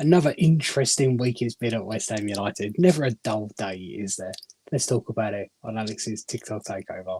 Another interesting week it's been at West Ham United. Never a dull day, is there? Let's talk about it on Alex's Tik-Tok Takeover.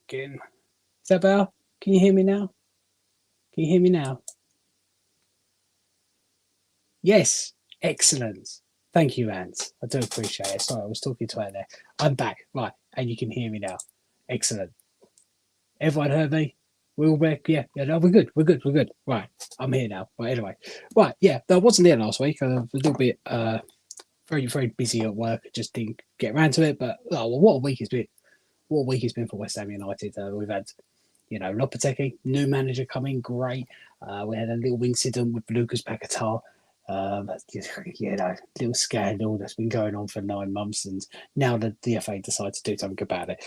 Again. Is that better? Can you hear me now? Can you hear me now? Yes, excellent. Thank you, Ant. I do appreciate it. Sorry, I was talking to Ant there. I'm back, right, and you can hear me now. Excellent. Everyone heard me? We're all back? Yeah, no, we're good. Right, I'm here now. Right, anyway. Right, yeah, I wasn't there last week. I was a little bit very busy at work. Just didn't get around to it, but what a week it's been. What a week it's been for West Ham United. We've had, Lopetegui, new manager coming, great. We had a little incident with Lucas Paqueta. Little scandal that's been going on for 9 months, and now the DFA decided to do something about it.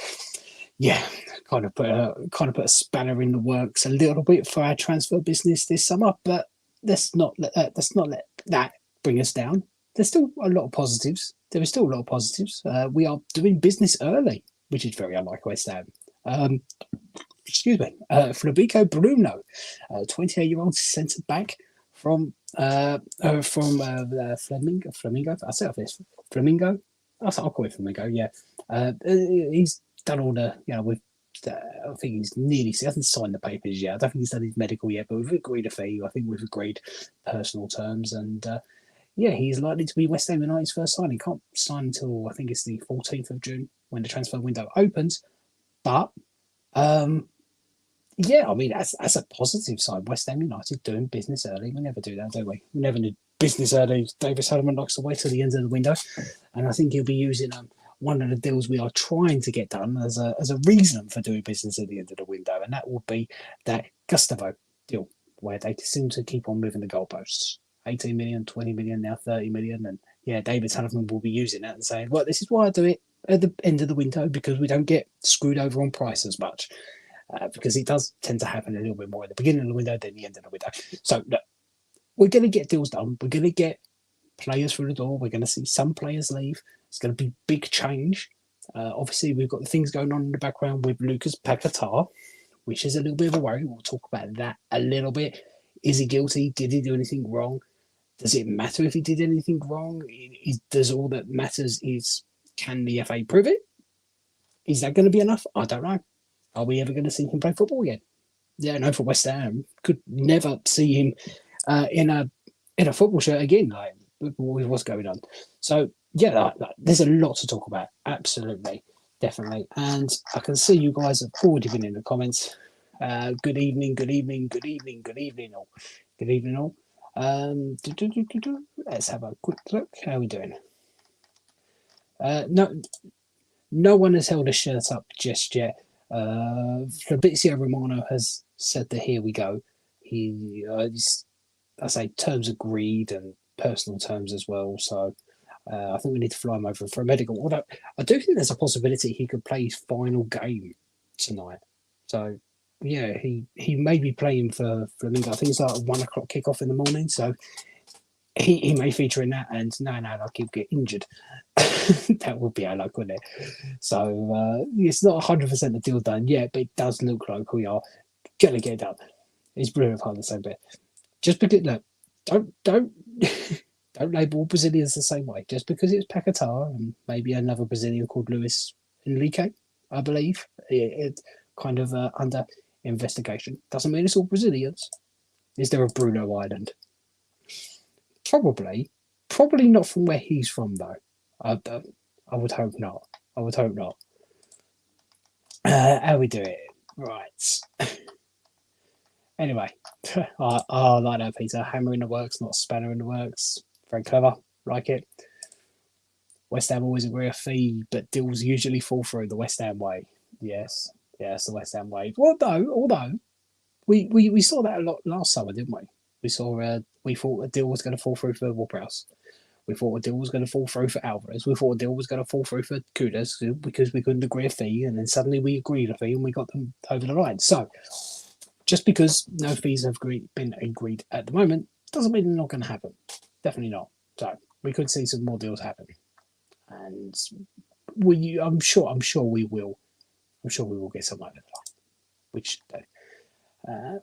Yeah, kind of put a spanner in the works a little bit for our transfer business this summer, but let's not let that bring us down. There's still a lot of positives. There is still a lot of positives. We are doing business early, which is very unlike West Ham. Excuse me. Flavico Bruno, 28-year-old centre back from Flamingo. I say this Flamingo. I'll call it Flamingo. Yeah, he's done all the. I think he's nearly. He hasn't signed the papers yet. I don't think he's done his medical yet, but we've agreed a fee. I think we've agreed personal terms, and he's likely to be West Ham United's first signing. Can't sign until I think it's the 14th of June when the transfer window opens. But that's a positive side. West Ham United doing business early. We never do that, do we? We never do business early. David Solomon likes to wait till the end of the window, and I think he'll be using one of the deals we are trying to get done as a reason for doing business at the end of the window, and that will be that Gustavo deal, where they seem to keep on moving the goalposts. 18 million, 20 million, now 30 million, and David Solomon will be using that and saying, well, this is why I do it at the end of the window, because we don't get screwed over on price as much. Because it does tend to happen a little bit more at the beginning of the window than the end of the window. So look, we're going to get deals done. We're going to get players through the door. We're going to see some players leave. It's going to be big change. Obviously, we've got the things going on in the background with Lucas Paqueta, which is a little bit of a worry. We'll talk about that a little bit. Is he guilty? Did he do anything wrong? Does it matter if he did anything wrong? Does all that matters is, can the FA prove it? Is that going to be enough? I don't know. Are we ever going to see him play football again? Yeah, no, for West Ham. Could never see him in a football shirt again, like with what's going on. So, there's a lot to talk about. Absolutely. Definitely. And I can see you guys have already been in the comments. Good evening all. Good evening all. Let's have a quick look. How are we doing? No one has held a shirt up just yet. Fabrizio Romano has said that here we go. I say terms agreed and personal terms as well. So I think we need to fly him over for a medical. Although I do think there's a possibility he could play his final game tonight. So he may be playing for Flamingo. I think it's like a 1 o'clock kickoff in the morning. So he may feature in that, and no, like he'll get injured. That would be our luck, wouldn't it? So it's not 100% the deal done yet, but it does look like we are gonna get done. It's brilliant part of the same bit. Just because don't label Brazilians the same way. Just because it's Paquetá and maybe another Brazilian called Luis Enrique, I believe, it kind of under investigation, doesn't mean it's all Brazilians. Is there a Bruno Island? Probably not from where he's from, though. I would hope not. How we do it? Right. Anyway, I like that, Peter. Hammer in the works, not spanner in the works. Very clever. Like it. West Ham always agree a fee, but deals usually fall through the West Ham way. Yes. Yes, the West Ham way. Although we saw that a lot last summer, didn't we? We saw we thought a deal was going to fall through for Ward-Prowse. We thought a deal was going to fall through for Alvarez. We thought a deal was going to fall through for Kudus because we couldn't agree a fee, and then suddenly we agreed a fee and we got them over the line. So just because no fees have been agreed at the moment doesn't mean they're not going to happen. Definitely not. So we could see some more deals happen, and I'm sure we will. I'm sure we will get some over the line. We should do.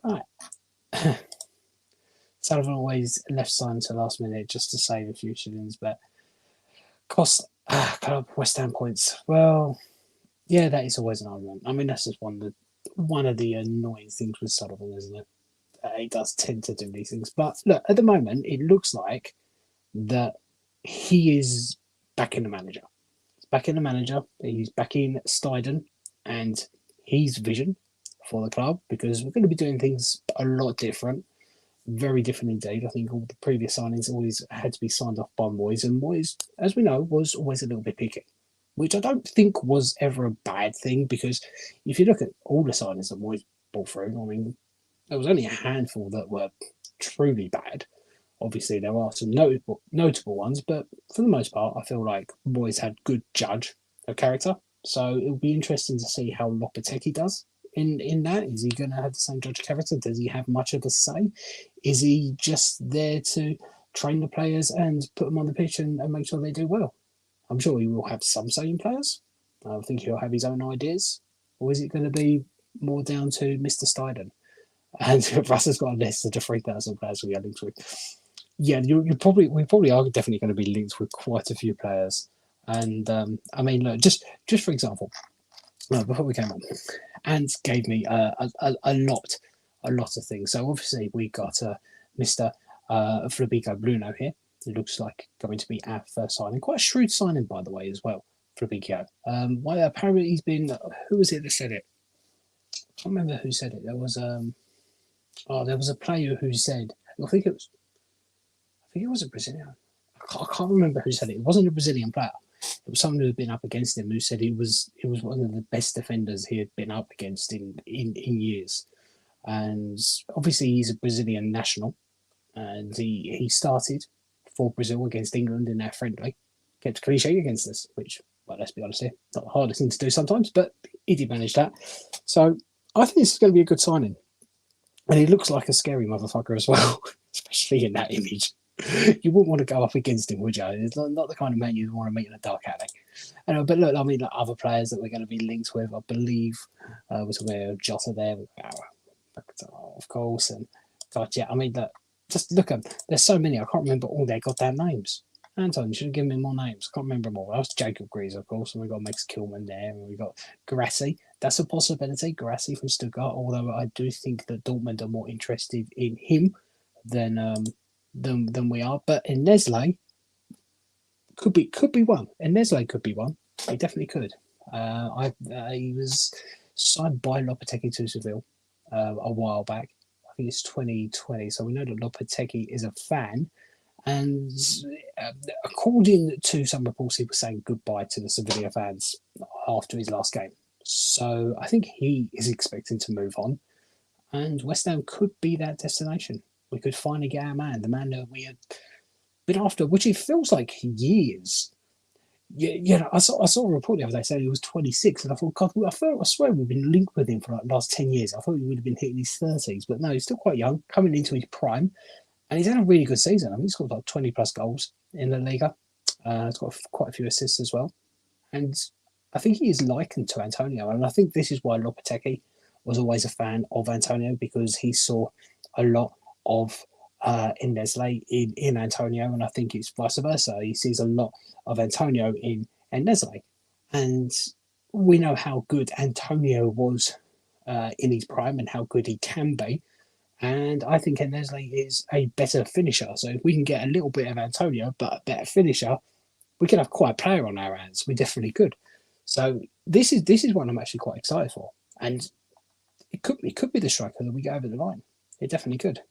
Right. Sullivan always left sign to last minute just to save a few shillings, but cost club West Ham points. Well, yeah, that is always an argument. I mean, that's just one of the annoying things with Sullivan, isn't it? He does tend to do these things, but look, at the moment, it looks like that he is back in the manager. He's back in the manager. He's back in Steiden and his vision for the club, because we're going to be doing things a lot different. Very different indeed. I think all the previous signings always had to be signed off by Moyes, and Moyes, as we know, was always a little bit picky, which I don't think was ever a bad thing, because if you look at all the signings that Moyes brought through, I mean, there was only a handful that were truly bad. Obviously, there are some notable ones, but for the most part, I feel like Moyes had good judge of character. So it'll be interesting to see how Lopetegui does in that. Is he going to have the same judge of character? Does he have much of a say? Is he just there to train the players and put them on the pitch and make sure they do well? I'm sure he will have some say in players. I think he'll have his own ideas. Or is it going to be more down to Mr. Steiden? And Russ has got a list of the 3,000 players we are linked with. Yeah, we probably are definitely going to be linked with quite a few players. And I mean, look, just for example, before we came on, and gave me a lot of things. So obviously we got Mr. Flabico Bruno here. It looks like going to be our first signing. Quite a shrewd signing, by the way, as well, Flabico. Well, apparently he's been. Who was it that said it? I can't remember who said it. There was there was a player who said. I think it was a Brazilian. I can't remember who said it. It wasn't a Brazilian player. It was someone who had been up against him who said he was one of the best defenders he had been up against in years. And obviously he's a Brazilian national, and he started for Brazil against England in their friendly. Kept a clean sheet against us, which, well, let's be honest here, not the hardest thing to do sometimes, but he did manage that. So I think this is going to be a good signing. And he looks like a scary motherfucker as well, especially in that image. You wouldn't want to go up against him, would you? It's not the kind of man you'd want to meet in a dark alley. But look, I mean, like other players that we're going to be linked with, I believe, we're talking about Jota there, of course, and God, yeah, I mean, just look at them. There's so many, I can't remember all their goddamn names. Anton, you should have given me more names. I can't remember them all. That was Jacob Greaves, of course, and we've got Max Kilman there, and we've got Garassi. That's a possibility, Garassi from Stuttgart, although I do think that Dortmund are more interested in him than we are. But in Nesle could be one. And Nesle could be one. He definitely could. He was signed by Lopetegui to Seville a while back. I think it's 2020. So we know that Lopetegui is a fan. And according to some reports, he was saying goodbye to the Sevilla fans after his last game. So I think he is expecting to move on. And West Ham could be that destination. We could finally get our man, the man that we had been after, which it feels like years. Yeah, I saw a report the other day saying he was 26, and I thought, God, I swear we've been linked with him for like the last 10 years. I thought he would have been hitting his 30s, but no, he's still quite young, coming into his prime, and he's had a really good season. I mean, he's got like 20 plus goals in La Liga. He's got quite a few assists as well, and I think he is likened to Antonio, and I think this is why Lopetegui was always a fan of Antonio, because he saw a lot of in Nesle in Antonio, and I think it's vice versa. He sees a lot of Antonio in Nesle, and we know how good Antonio was in his prime and how good he can be. And I think Nesle is a better finisher. So if we can get a little bit of Antonio, but a better finisher, we could have quite a player on our hands. We definitely could. So this is one I'm actually quite excited for. And it could be the striker that we get over the line. It definitely could.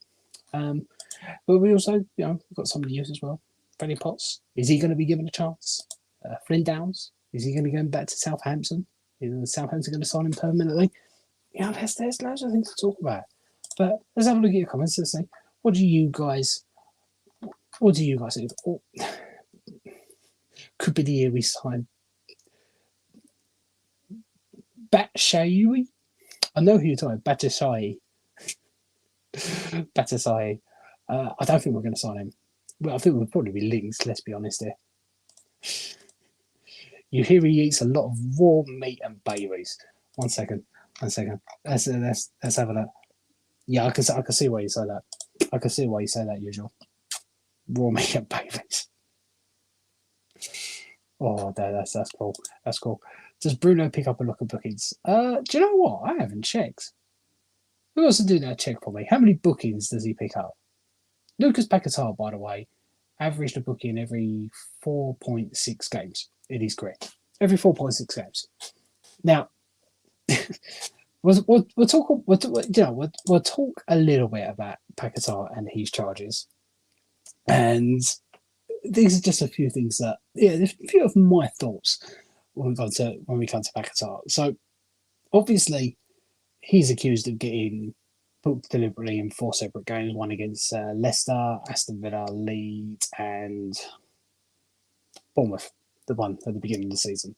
But we also, we've got somebody else as well. Freddie Potts, is he going to be given a chance? Flynn Downs, is he going to go back to Southampton? Is Southampton going to sign him permanently? There's loads of things to talk about. But let's have a look at your comments and say, what do you guys think? Could be the year we sign Batshuayi. I know who you're talking about, Batshuayi. Batshuayi. I don't think we're going to sign him. Well, I think we'll probably be linked, let's be honest here. You hear he eats a lot of raw meat and babies. One second. Let's have a look. Yeah, I can see why you say that. I can see why you say that, usual. Raw meat and babies. Oh, that's cool. That's cool. Does Bruno pick up a look at bookings? Do you know what? I haven't checked. Who wants to do that check for me? How many bookings does he pick up? Lucas Paqueta, by the way, averaged a booking every 4.6 games in his career. Every 4.6 games. Now, we'll talk a little bit about Paqueta and his charges. And these are just a few things that, there's a few of my thoughts when we come to Paqueta. So, obviously, he's accused of getting booked deliberately in 4 separate games, one against Leicester, Aston Villa, Leeds, and Bournemouth, the one at the beginning of the season.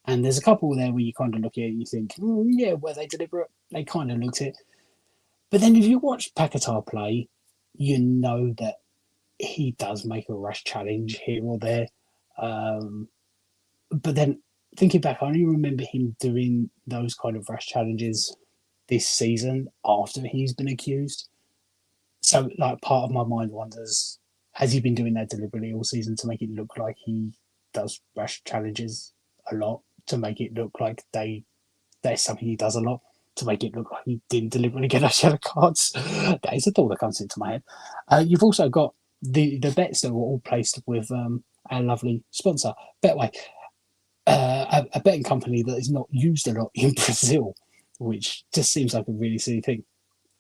And there's a couple there where you kind of look at it and you think, were they deliberate? They kind of looked it. But then if you watch Paqueta play, you know that he does make a rash challenge here or there. But then thinking back, I only remember him doing those kind of rash challenges this season after he's been accused. So, part of my mind wonders, has he been doing that deliberately all season to make it look like he does rash challenges a lot, to make it look like there's something he does a lot, to make it look like he didn't deliberately get us yellow cards? That is a thought that comes into my head. You've also got the bets that were all placed with our lovely sponsor, Betway, a betting company that is not used a lot in Brazil, which just seems like a really silly thing.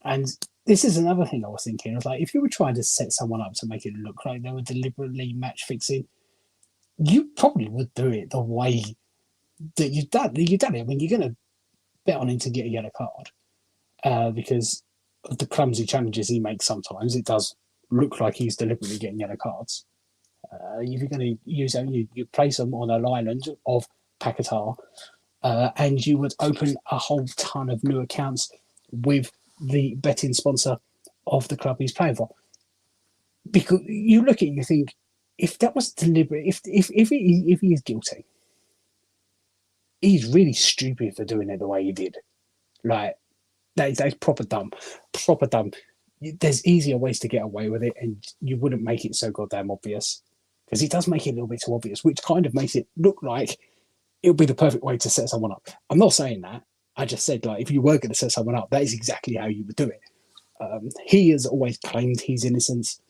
And this is another thing I was thinking. I was like, if you were trying to set someone up to make it look like they were deliberately match fixing, you probably would do it the way that you've done it. I mean, you're going to bet on him to get a yellow card because of the clumsy challenges he makes sometimes. It does look like he's deliberately getting yellow cards. If you're going to use them, you place them on an island of Paqueta, and you would open a whole ton of new accounts with the betting sponsor of the club he's playing for. Because you look at it, you think, if that was deliberate, if he is guilty, he's really stupid for doing it the way he did. Like, that's proper dumb. Proper dumb. There's easier ways to get away with it, and you wouldn't make it so goddamn obvious. Because he does make it a little bit too obvious, which kind of makes it look like it would be the perfect way to set someone up. I'm not saying that. I just said, if you were going to set someone up, that is exactly how you would do it. He has always claimed his innocence.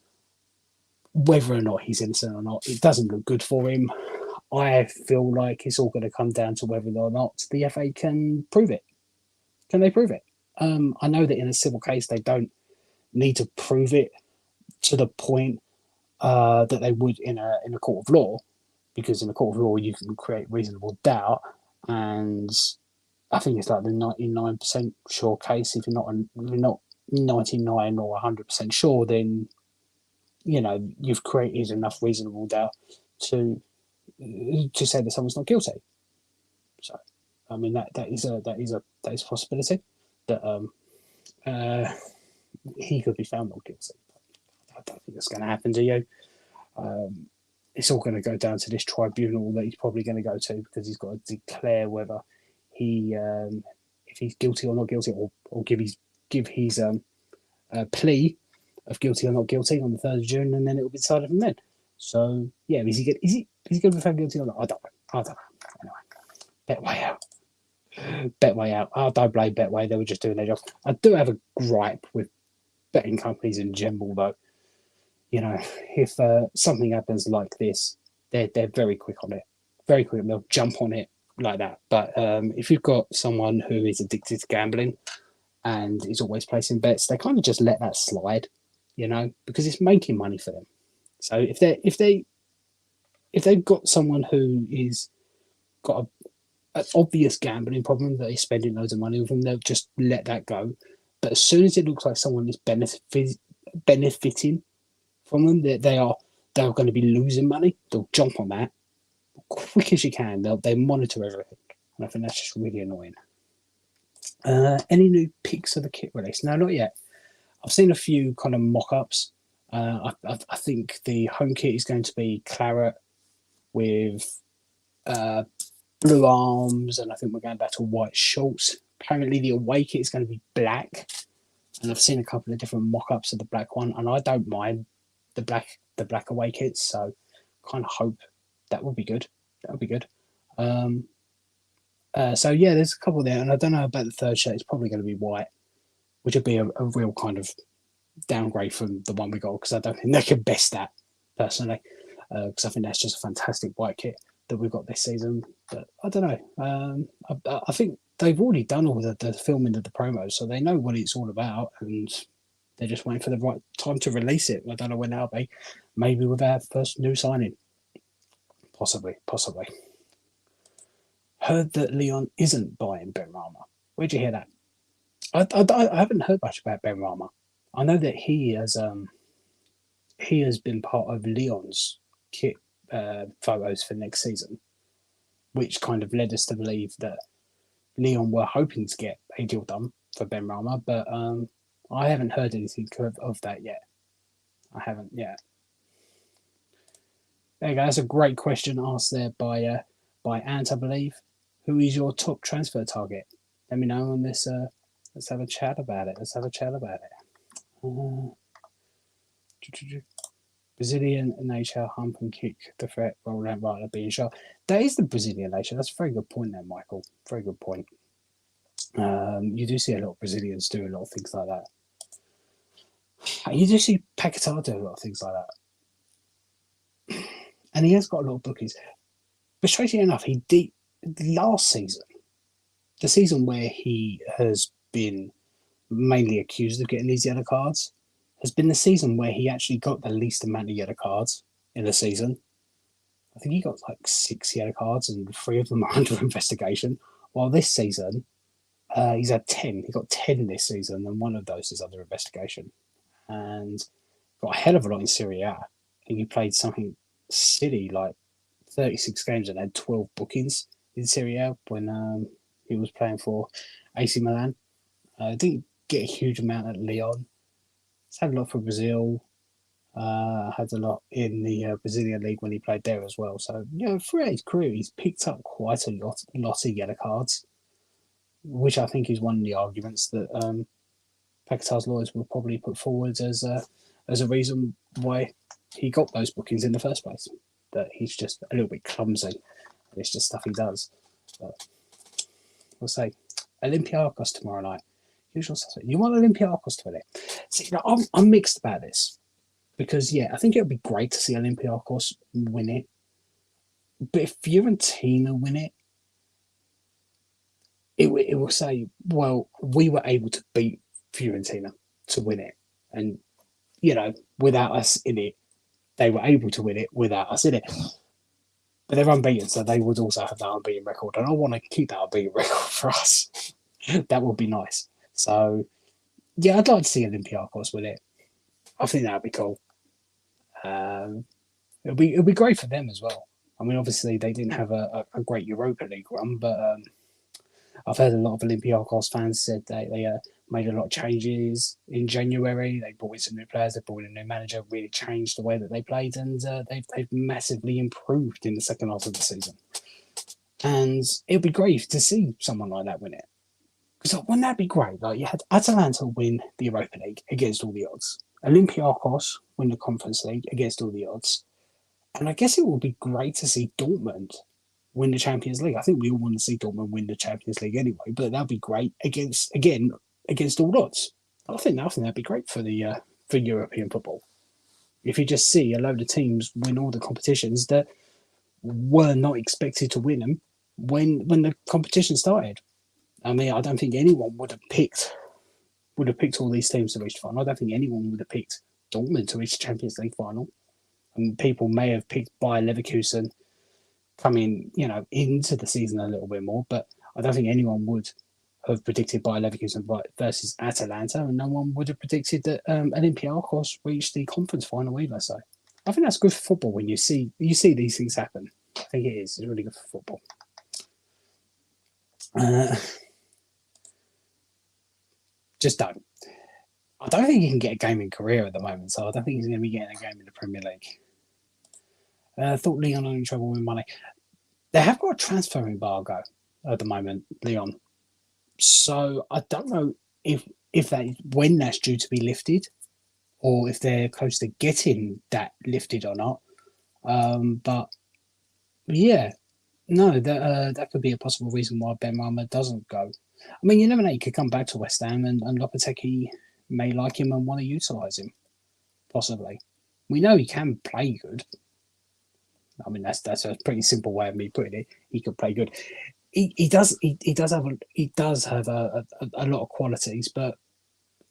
Whether or not he's innocent or not, it doesn't look good for him. I feel like it's all going to come down to whether or not the FA can prove it. Can they prove it? I know that in a civil case, they don't need to prove it to the point that they would in a court of law, because in a court of law you can create reasonable doubt, and I think it's like the 99% sure case. If you're not 99 or 100% sure, then you've created enough reasonable doubt to say that someone's not guilty. So, I mean that is a possibility that he could be found not guilty. I don't think that's going to happen to you. It's all going to go down to this tribunal that he's probably going to go to, because he's got to declare whether if he's guilty or not guilty, or give his plea of guilty or not guilty on the 3rd of June, and then it will be decided from then. So is he going to be found guilty or not? I don't know. Anyway, Betway out. I don't blame Betway. They were just doing their job. I do have a gripe with betting companies in general, though. If something happens like this, they're very quick on it. Very quick. They'll jump on it like that. But if you've got someone who is addicted to gambling and is always placing bets, they kind of just let that slide, because it's making money for them. So if they've got someone who is got an obvious gambling problem that is spending loads of money with them, they'll just let that go. But as soon as it looks like someone is benefiting from them, they're going to be losing money, they'll jump on that quick as you can. They monitor everything, and I think that's just really annoying. Any new pics of the kit release? No, not yet. I've seen a few kind of mock-ups. I think the home kit is going to be claret with blue arms, and I think we're going back to white shorts. Apparently the away kit is going to be black, and I've seen a couple of different mock-ups of the black one, and I don't mind the black away kits, so kind of hope that will be good. So yeah, there's a couple there, and I don't know about the third shirt. It's probably going to be white, which would be a real kind of downgrade from the one we got, because I don't think they can best that personally, because I think that's just a fantastic white kit that we've got this season. But I don't know. I think they've already done all the filming of the promos, so they know what it's all about, and they're just waiting for the right time to release it. I don't know when that'll be. Maybe with our first new signing. Possibly. Heard that Leon isn't buying Benrahma. Where'd you hear that? I haven't heard much about Benrahma. I know that he has been part of Leon's kit photos for next season, which kind of led us to believe that Leon were hoping to get a deal done for Benrahma, but I haven't heard anything of that yet. I haven't yet. There you go. That's a great question asked there by Ant, I believe. Who is your top transfer target? Let me know on this. Let's have a chat about it. Brazilian nature, hump and kick, the threat, roll out right, being shot. That is the Brazilian nature. That's a very good point there, Michael. Very good point. You do see a lot of Brazilians do a lot of things like that. You do see Paqueta do a lot of things like that. And he has got a lot of bookies. But strangely enough, he did last season, the season where he has been mainly accused of getting these yellow cards, has been the season where he actually got the least amount of yellow cards in the season. I think he got like 6 yellow cards, and 3 of them are under investigation. While this season, he's had 10. He got 10 this season, and 1 of those is under investigation. And got a hell of a lot in Serie A. I think he played something silly like 36 games and had 12 bookings in Serie A when he was playing for AC Milan. Didn't get a huge amount at Lyon. He's had a lot for Brazil. Had a lot in the Brazilian league when he played there as well. So, throughout his career, he's picked up quite a lot of yellow cards, which I think is one of the arguments that Paqueta's lawyers will probably put forward as a reason why he got those bookings in the first place. That he's just a little bit clumsy. It's just stuff he does. But we'll say Olympiacos tomorrow night. Usual suspect. You want Olympiacos to win it? See, I'm mixed about this because I think it would be great to see Olympiacos win it. But if Fiorentina win it, it will say, well, we were able to beat Fiorentina to win it, and without us in it, they were able to win it without us in it. But they're unbeaten, so they would also have that unbeaten record. And I want to keep that unbeaten record for us. That would be nice. So, I'd like to see Olympiacos win it. I think that would be cool. It'll be great for them as well. I mean, obviously, they didn't have a great Europa League run, but I've heard a lot of Olympiacos fans said they made a lot of changes in January. They brought in some new players, they brought in a new manager, really changed the way that they played, and they've massively improved in the second half of the season. And it'd be great to see someone like that win it. Because wouldn't that be great? Like, you had Atalanta win the Europa League against all the odds. Olympiacos win the Conference League against all the odds. And I guess it would be great to see Dortmund win the Champions League. I think we all want to see Dortmund win the Champions League anyway, but that'd be great against all odds. I think that'd be great for the for European football. If you just see a load of teams win all the competitions that were not expected to win them when the competition started. I mean, I don't think anyone would have picked would have picked all these teams to reach the final. I don't think anyone would have picked Dortmund to reach the Champions League final. And people may have picked Bayer Leverkusen coming, into the season a little bit more, but I don't think anyone would have predicted Bayer Leverkusen versus Atalanta, and no one would have predicted that Olympiacos reached the conference final either. So I think that's good for football when you see these things happen. I think it is. It's really good for football. Just don't. I don't think he can get a game in Korea at the moment, so I don't think he's going to be getting a game in the Premier League. Thought Lyon are in trouble with money. They have got a transfer embargo at the moment, Lyon. So I don't know when that's due to be lifted, or if they're close to getting that lifted or not. But yeah, no, that could be a possible reason why Benrahma doesn't go. I mean, you never know. He could come back to West Ham, and Lopetegui may like him and want to utilise him. Possibly, we know he can play good. I mean, that's a pretty simple way of me putting it. He could play good. He does have a lot of qualities, but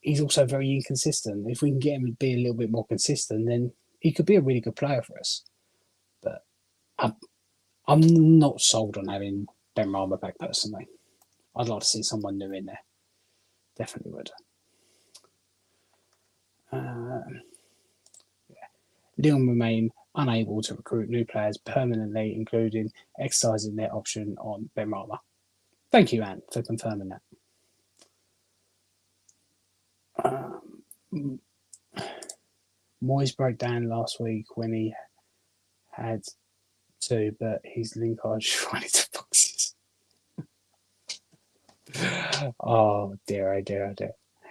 he's also very inconsistent. If we can get him to be a little bit more consistent, then he could be a really good player for us. But I'm not sold on having Benrahma back personally. I'd like to see someone new in there. Definitely would. Lyon remain unable to recruit new players permanently, including exercising their option on Benrahma. Thank you, Anne, for confirming that. Moyes broke down last week when he had to, but his Lingard right into boxes. Oh dear.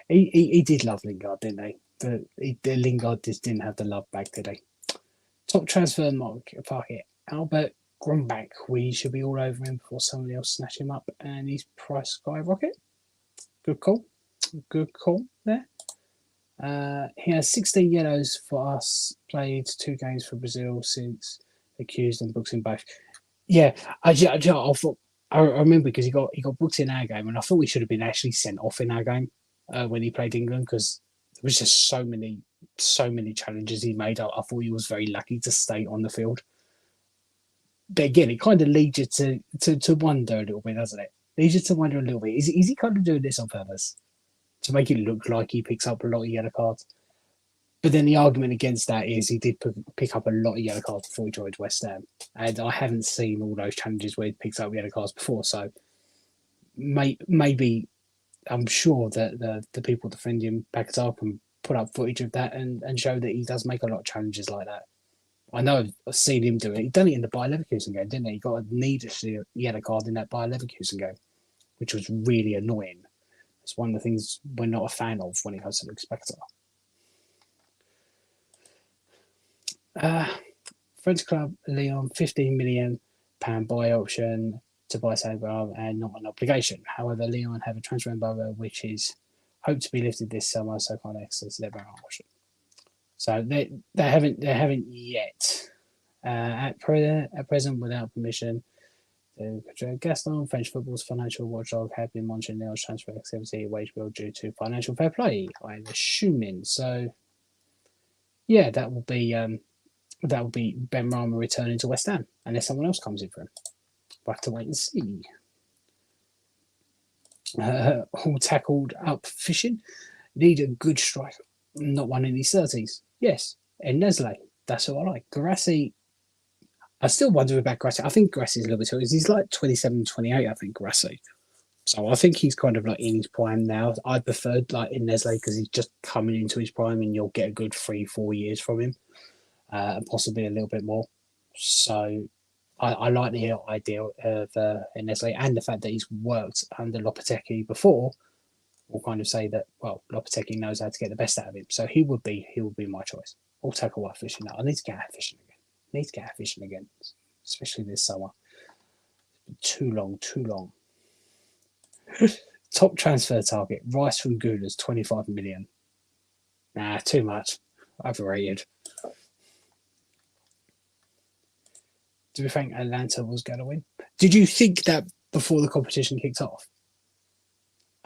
He did love Lingard, didn't he? The Lingard just didn't have the love back, did he? Top transfer market, Albert Grumbach. We should be all over him before somebody else snatch him up and his price skyrocket. Good call there. He has 16 yellows for us, played 2 games for Brazil since accused and booked in both. Yeah, I remember because he got booked in our game, and I thought we should have been actually sent off in our game when he played England, because there was just so many challenges he made. I thought he was very lucky to stay on the field. But again, it kind of leads you to wonder a little bit, doesn't it? Leads you to wonder a little bit. Is he kind of doing this on purpose to make it look like he picks up a lot of yellow cards? But then the argument against that is he did pick up a lot of yellow cards before he joined West Ham. And I haven't seen all those challenges where he picks up yellow cards before. So maybe I'm sure that the people defending him back it up and put up footage of that and show that he does make a lot of challenges like that. I know I've seen him do it. He done it in the Bayer Leverkusen game, didn't he? He got a needless yellow card in that Bayer Leverkusen game, which was really annoying. It's one of the things we're not a fan of when it comes to the expector. French club Lyon, £15 million buy option to buy Saint-Germain and not an obligation. However, Lyon have a transfer embargo which is hoped to be lifted this summer, so can't exercise their buy option. So they haven't yet. At present, without permission, Gaston, French football's financial watchdog, have been monitoring Lyon's transfer activity wage bill due to financial fair play, I'm assuming. So yeah, that will be Benrahma returning to West Ham, unless someone else comes in for him. We'll have to wait and see. All tackled up fishing. Need a good striker, not one in his 30s. Yes, and Nesle. That's what I like. Garassi, I still wonder about Garassi. I think Garassi's a little bit too. He's like 27, 28, I think, Garassi. So I think he's kind of like in his prime now. I preferred like in Nesle because he's just coming into his prime and you'll get a good 3-4 years from him. And possibly a little bit more. So I like the idea of Nesle, and the fact that he's worked under Lopetegui before will kind of say that, well, Lopetegui knows how to get the best out of him. So he would be my choice. I'll tackle out fishing now. I need to get out fishing again. Especially this summer. Too long. Top transfer target, Rice from Gulas, 25 million. Nah, too much. Overrated. Do we think Atlanta was going to win? Did you think that before the competition kicked off?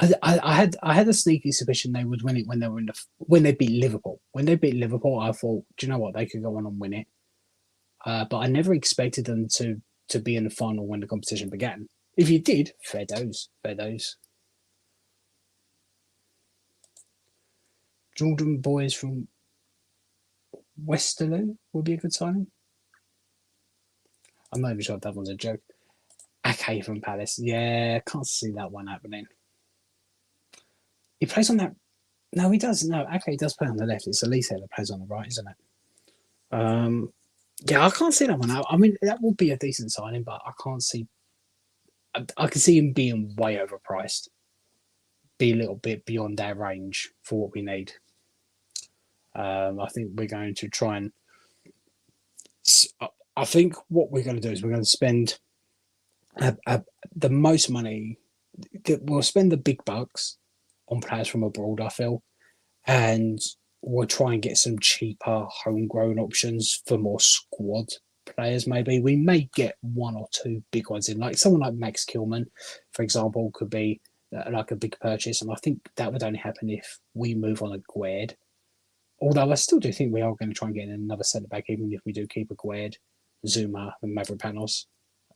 I had a sneaky suspicion they would win it when they were when they beat Liverpool. When they beat Liverpool, I thought, do you know what, they could go on and win it. But I never expected them to be in the final when the competition began. If you did, fair dues, fair dues. Jordan Boys from Westerlo would be a good signing. I'm not even sure if that one's a joke. Ake from Palace. Yeah, can't see that one happening. He plays on that. No, he does. No, Ake does play on the left. It's Elise that plays on the right, isn't it? Yeah, I can't see that one out. I mean, that would be a decent signing, but I can't see. I can see him being way overpriced. Be a little bit beyond our range for what we need. I think we're going to try and. I think what we're going to do is we're going to spend the most money. We'll spend the big bucks on players from abroad, I feel, and we'll try and get some cheaper homegrown options for more squad players. Maybe we may get one or two big ones in, like someone like Max Kilman, for example, could be like a big purchase, and I think that would only happen if we move on a Gued. Although I still do think we are going to try and get another centre back, even if we do keep a Gued, Zuma, and Mavropanos.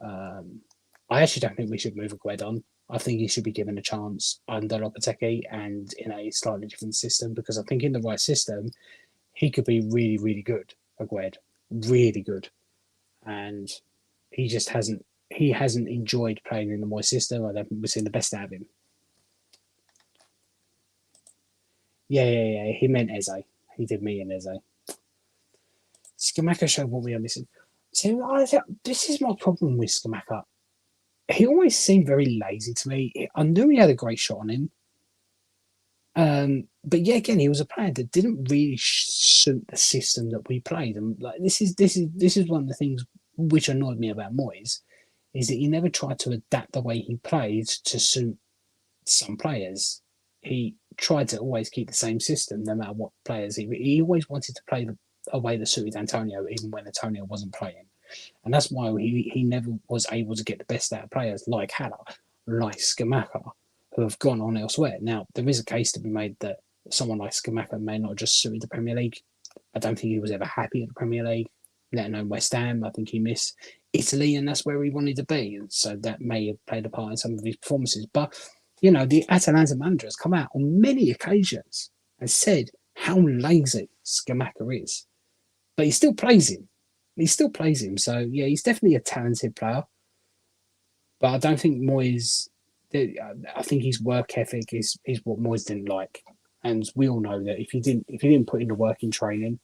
I actually don't think we should move a Gued on. I think he should be given a chance under Lopetegui and in a slightly different system, because I think in the right system, he could be really, really good, Agued, really good. And he just hasn't enjoyed playing in the Moy system. I don't think we've seen the best out of him. Yeah. He meant Eze. He did mean Eze. Skamaka showed what we are missing. See, this is my problem with Skamaka. He always seemed very lazy to me. I knew he had a great shot on him. But yeah, again, he was a player that didn't really suit the system that we played. And like this is one of the things which annoyed me about Moyes, is that he never tried to adapt the way he played to suit some players. He tried to always keep the same system no matter what players. He always wanted to play a way that suited Antonio, even when Antonio wasn't playing. And that's why he never was able to get the best out of players like Haller, like Skamaka, who have gone on elsewhere. Now, there is a case to be made that someone like Skamaka may not just suit the Premier League. I don't think he was ever happy at the Premier League, let alone West Ham. I think he missed Italy, and that's where he wanted to be. And so that may have played a part in some of his performances. But, you know, the Atalanta manager has come out on many occasions and said how lazy Skamaka is. But he still plays him. So, yeah, he's definitely a talented player. But I don't think Moyes... I think his work ethic is what Moyes didn't like. And we all know that if he didn't put in the work in training,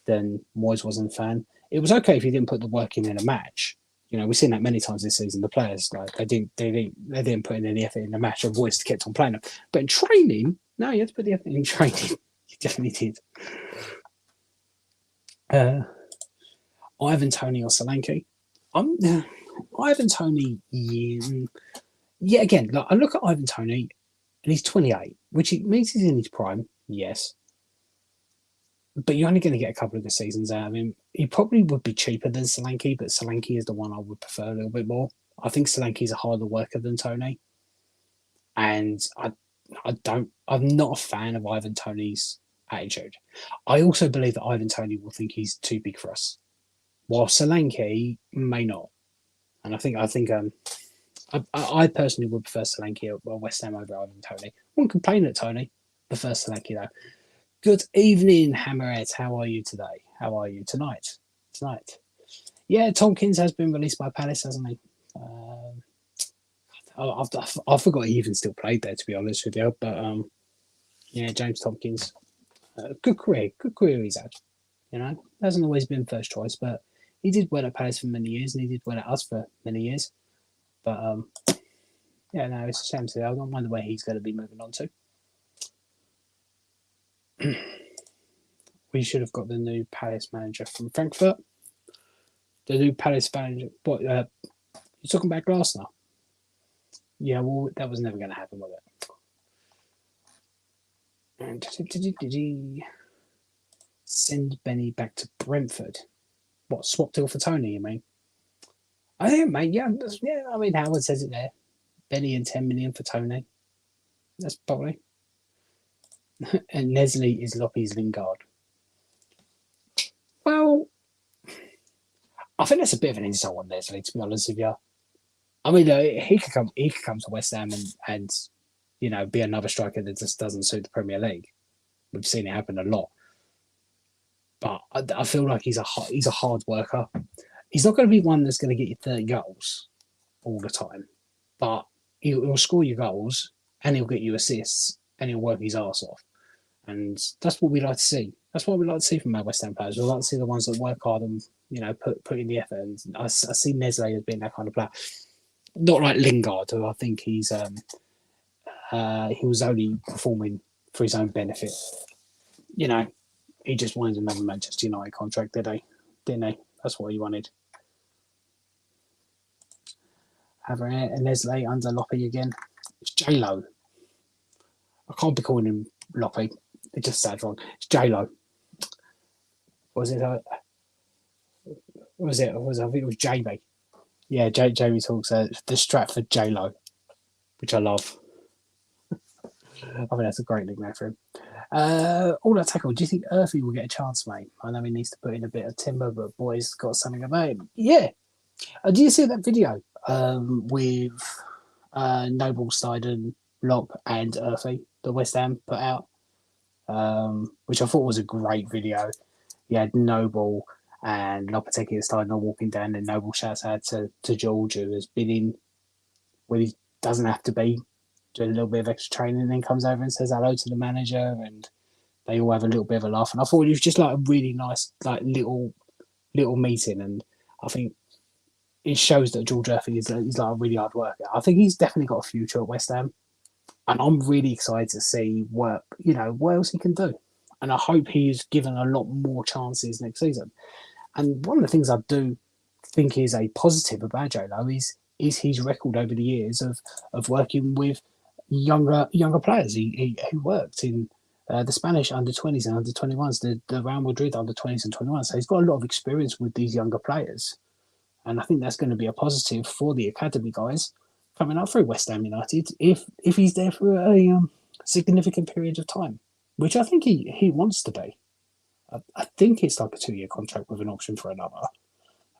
then Moyes wasn't a fan. It was okay if he didn't put the work in a match. You know, we've seen that many times this season. The players, like, they didn't put in any effort in the match, and Moyes kept on playing them. But in training, no, you had to put the effort in training. You definitely did. Ivan Toney or Solanke? Ivan Toney, yeah, again, like, I look at Ivan Toney, and he's 28, which means he's in his prime, yes. But you're only going to get a couple of good seasons out of him. He probably would be cheaper than Solanke, but Solanke is the one I would prefer a little bit more. I think Solanke is a harder worker than Toney. And I'm not a fan of Ivan Toney's attitude. I also believe that Ivan Toney will think he's too big for us, while Solanke may not. And I personally would prefer Solanke at West Ham over Ivan Toney. One complain at Toney, prefer Solanke though. Good evening, Hammerhead. How are you today? How are you tonight? Yeah, Tompkins has been released by Palace, hasn't he? I forgot he even still played there, to be honest with you. But yeah, James Tompkins, good career he's had. You know, hasn't always been first choice, but he did well at Palace for many years, and he did well at us for many years. But yeah, no, it's a shame to see. I don't wonder where he's going to be moving on to. We should have got the new Palace manager from Frankfurt. The new Palace manager. What? You're talking about Glasner? Yeah, well, that was never going to happen, was it? And did he send Benny back to Brentford? What, swap deal for Toney, you mean? I think, mate, yeah. I mean, Howard says it there. Benny and 10 million for Toney. That's probably. And Nestle is Loppy's Lingard. Well, I think that's a bit of an insult on Leslie, to be honest with you. I mean, he could come to West Ham and be another striker that just doesn't suit the Premier League. We've seen it happen a lot. But I feel like he's a hard worker. He's not going to be one that's going to get you 30 goals all the time, but he'll score you goals and he'll get you assists and he'll work his arse off. And that's what we like to see. That's what we like to see from our West Ham players. We like to see the ones that work hard and put in the effort. And I see Nestle as being that kind of player. Not like Lingard, who I think he was only performing for his own benefit. He just wanted another Manchester United contract, didn't he? That's what he wanted. Having a Nestle under Loppy again. It's J-Lo. I can't be calling him Loppy. It just sounds wrong. It's J-Lo. Was it? I think it was Jamie. Yeah, Jamie talks the Stratford J-Lo, which I love. I think that's a great nickname for him. All that tackle. Do you think Earthy will get a chance, mate? I know he needs to put in a bit of timber, but boy's got something about him. Yeah. Do you see that video with Noble, Steiden, Lop, and Earthy that West Ham put out? Which I thought was a great video. You had Noble and Lopetegui and Steiden walking down, and Noble shouts out to George, who has been in when he doesn't have to be, doing a little bit of extra training, and then comes over and says hello to the manager, and they all have a little bit of a laugh. And I thought it was just like a really nice, like little meeting, and I think it shows that George Earthy is like a really hard worker. I think he's definitely got a future at West Ham, and I'm really excited to see what else he can do. And I hope he's given a lot more chances next season. And one of the things I do think is a positive about J-Lo is his record over the years of working with younger players. He worked in the Spanish under-20s and under-21s, the Real Madrid under-20s and 21s. So he's got a lot of experience with these younger players. And I think that's going to be a positive for the academy guys coming up through West Ham United if he's there for a significant period of time, which I think he wants to be. I think it's like a 2-year contract with an option for another.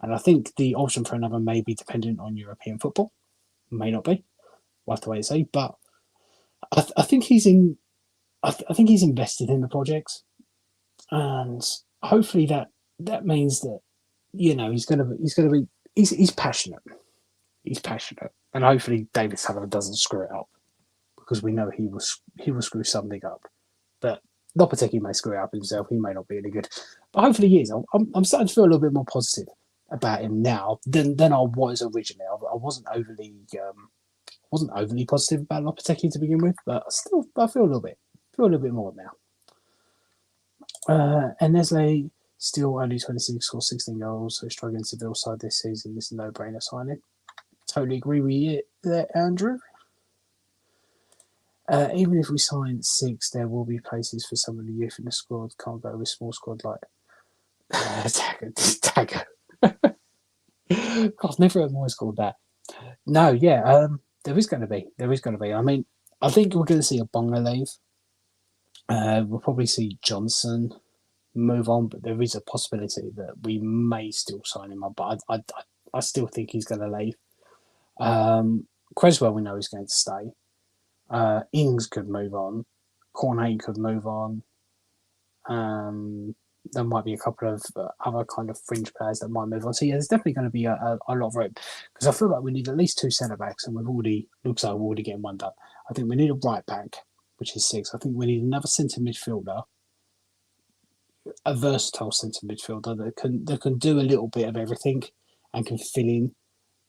And I think the option for another may be dependent on European football. May not be. We'll have to wait and see. But I think he's in. I think he's invested in the project, and hopefully that means that he's passionate. He's passionate, and hopefully David Sullivan doesn't screw it up, because we know he will screw something up. But Lopetegui may screw it up himself. He may not be any good, but hopefully he is. I'm starting to feel a little bit more positive about him now than I was originally. I wasn't overly positive about Lopetegui to begin with, but still I feel a little bit more now. And Nestle still only 26 or 16 goals, so struggling to build side this season. This is a no-brainer signing. Totally agree with you there, Andrew. Even if we sign 6, there will be places for some of the youth in the squad. Can't go with a small squad like Tagger. God, never heard Moyes called that. No, yeah, there is going to be. I mean, I think we're going to see a Bonga leave. We'll probably see Johnson move on, but there is a possibility that we may still sign him up. But I still think he's going to leave. Creswell, we know he's going to stay. Ings could move on. Cornet could move on. There might be a couple of other kind of fringe players that might move on. So yeah, there's definitely going to be a lot of room, because I feel like we need at least 2 centre backs, and looks like we're already getting one done. I think we need a right back, which is 6. I think we need another centre midfielder, a versatile centre midfielder that can do a little bit of everything and can fill in,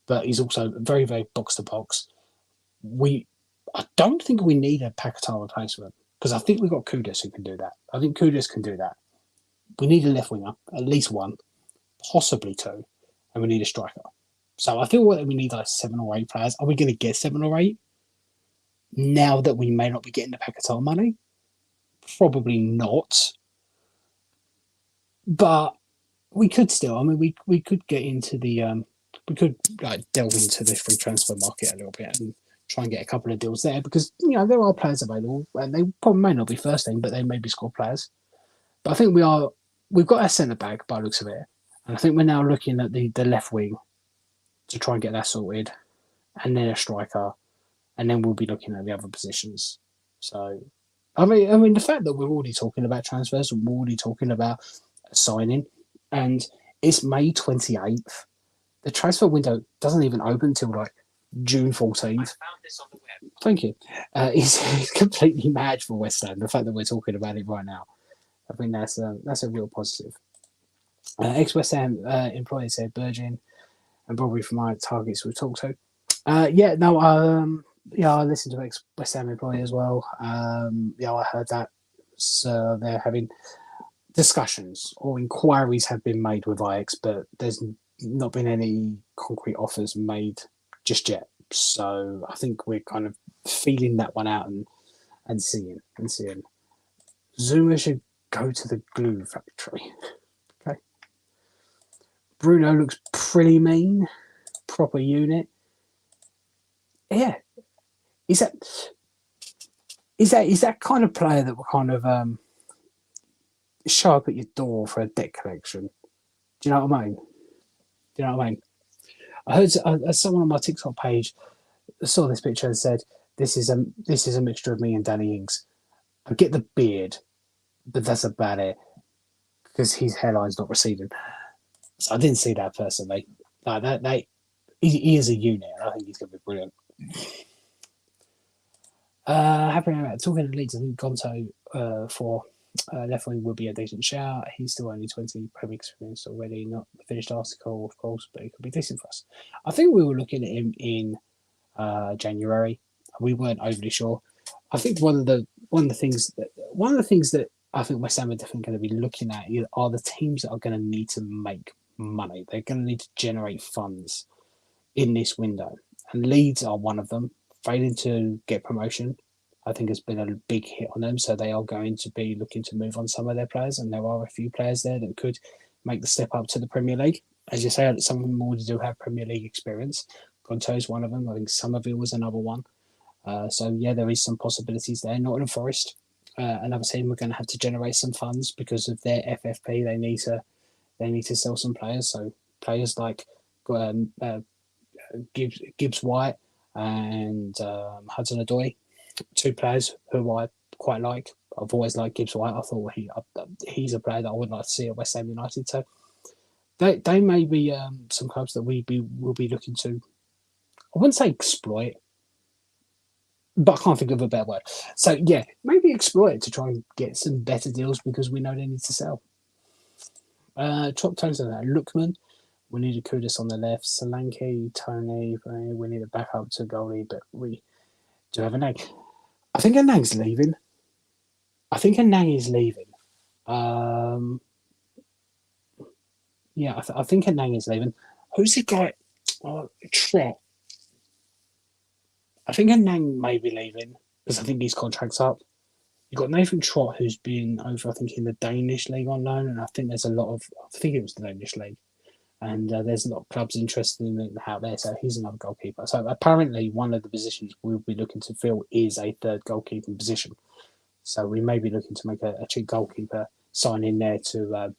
but he's also very, very box to box. I don't think we need a Paqueta replacement, because I think we've got Kudus who can do that. I think Kudus can do that. We need a left winger, at least 1, possibly 2, and we need a striker. So I feel like we need like 7 or 8 players. Are we going to get 7 or 8? Now that we may not be getting the Paqueta money? Probably not. But we could still. I mean, we could get into the we could delve into the free transfer market a little bit and try and get a couple of deals there because there are players available and they probably may not be first team, but they may be squad players. But I think we've got our centre back by the looks of it, and I think we're now looking at the left wing to try and get that sorted, and then a striker, and then we'll be looking at the other positions. So, I mean, the fact that we're already talking about transfers and we're already talking about signing, and it's May 28th. The transfer window doesn't even open till like June 14th. Thank you. It's completely mad for West Ham. The fact that we're talking about it right now, I think that's a real positive. Ex-West Ham employee said Virgin and probably from my targets we've talked to. I listened to ex-West Ham employee as well. I heard that. So they're having discussions or inquiries have been made with Ajax, but there's not been any concrete offers made just yet. So I think we're kind of feeling that one out and seeing. Zuma should go to the glue factory. Okay. Bruno looks pretty mean. Proper unit. Yeah. Is that kind of player that will kind of show up at your door for a debt collection? Do you know what I mean? I heard someone on my TikTok page saw this picture and said, "This is a mixture of me and Danny Ings. I get the beard, but that's about it because his hairline's not receding." So I didn't see that personally. He is a unit. I think he's going to be brilliant. Happy about talking to Leeds. I think Gonto for left wing would be a decent shout. He's still only 20, Premier experience already, not the finished article, of course, but it could be decent for us. I think we were looking at him in January. We weren't overly sure. I think one of the things that I think West Ham are definitely going to be looking at are the teams that are going to need to make money. They're going to need to generate funds in this window, and Leeds are one of them. Failing to get promotion, I think, has been a big hit on them. So they are going to be looking to move on some of their players, and there are a few players there that could make the step up to the Premier League. As you say, some of them already do have Premier League experience. Gonto's one of them. I think Somerville was another one. So yeah, there is some possibilities there. Nottingham Forest, another team, we're going to have to generate some funds because of their FFP. They need to sell some players. So players like Gibbs White and Hudson Odoi, two players who I quite like. I've always liked Gibbs White. I thought he's a player that I would like to see at West Ham United. So they may be some clubs that will be looking to, I wouldn't say exploit, but I can't think of a better word. So yeah, maybe exploit it to try and get some better deals because we know they need to sell. Top tones on that. Lookman. We need a Kudus on the left. Solanke, Tony. We need a backup to goalie, but we do have a Nang. I think a Nang's leaving. I think a Nang is leaving. I think a Nang is leaving. Who's the guy? Trot. I think a Nang may be leaving because I think his contract's up. You've got Nathan Trott, who's been over, I think, in the Danish league on loan, and I think there's a lot of, I think it was the Danish league. And there's a lot of clubs interested in him out there, so he's another goalkeeper. So apparently one of the positions we'll be looking to fill is a third goalkeeping position. So we may be looking to make a cheap goalkeeper sign in there to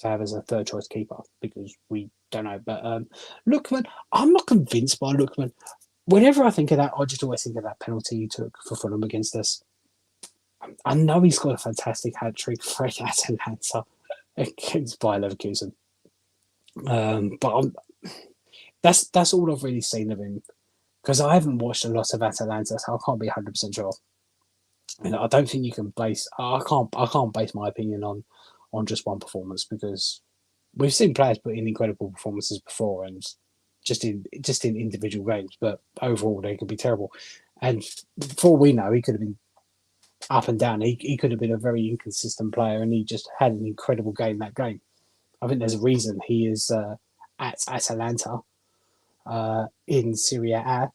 have as a third choice keeper because we don't know. But Lookman, I'm not convinced by Lookman. Whenever I think of that, I just always think of that penalty he took for Fulham against us. I know he's got a fantastic hat-trick for Atalanta against Bayer Leverkusen. But that's all I've really seen of him because I haven't watched a lot of Atalanta, so I can't be 100% sure. And I don't think you can base. I can't base my opinion on just one performance because we've seen players put in incredible performances before and just in individual games, but overall they could be terrible. And for all we know, he could have been up and down. He could have been a very inconsistent player, and he just had an incredible game that game. I think there's a reason he is at Atalanta in Serie A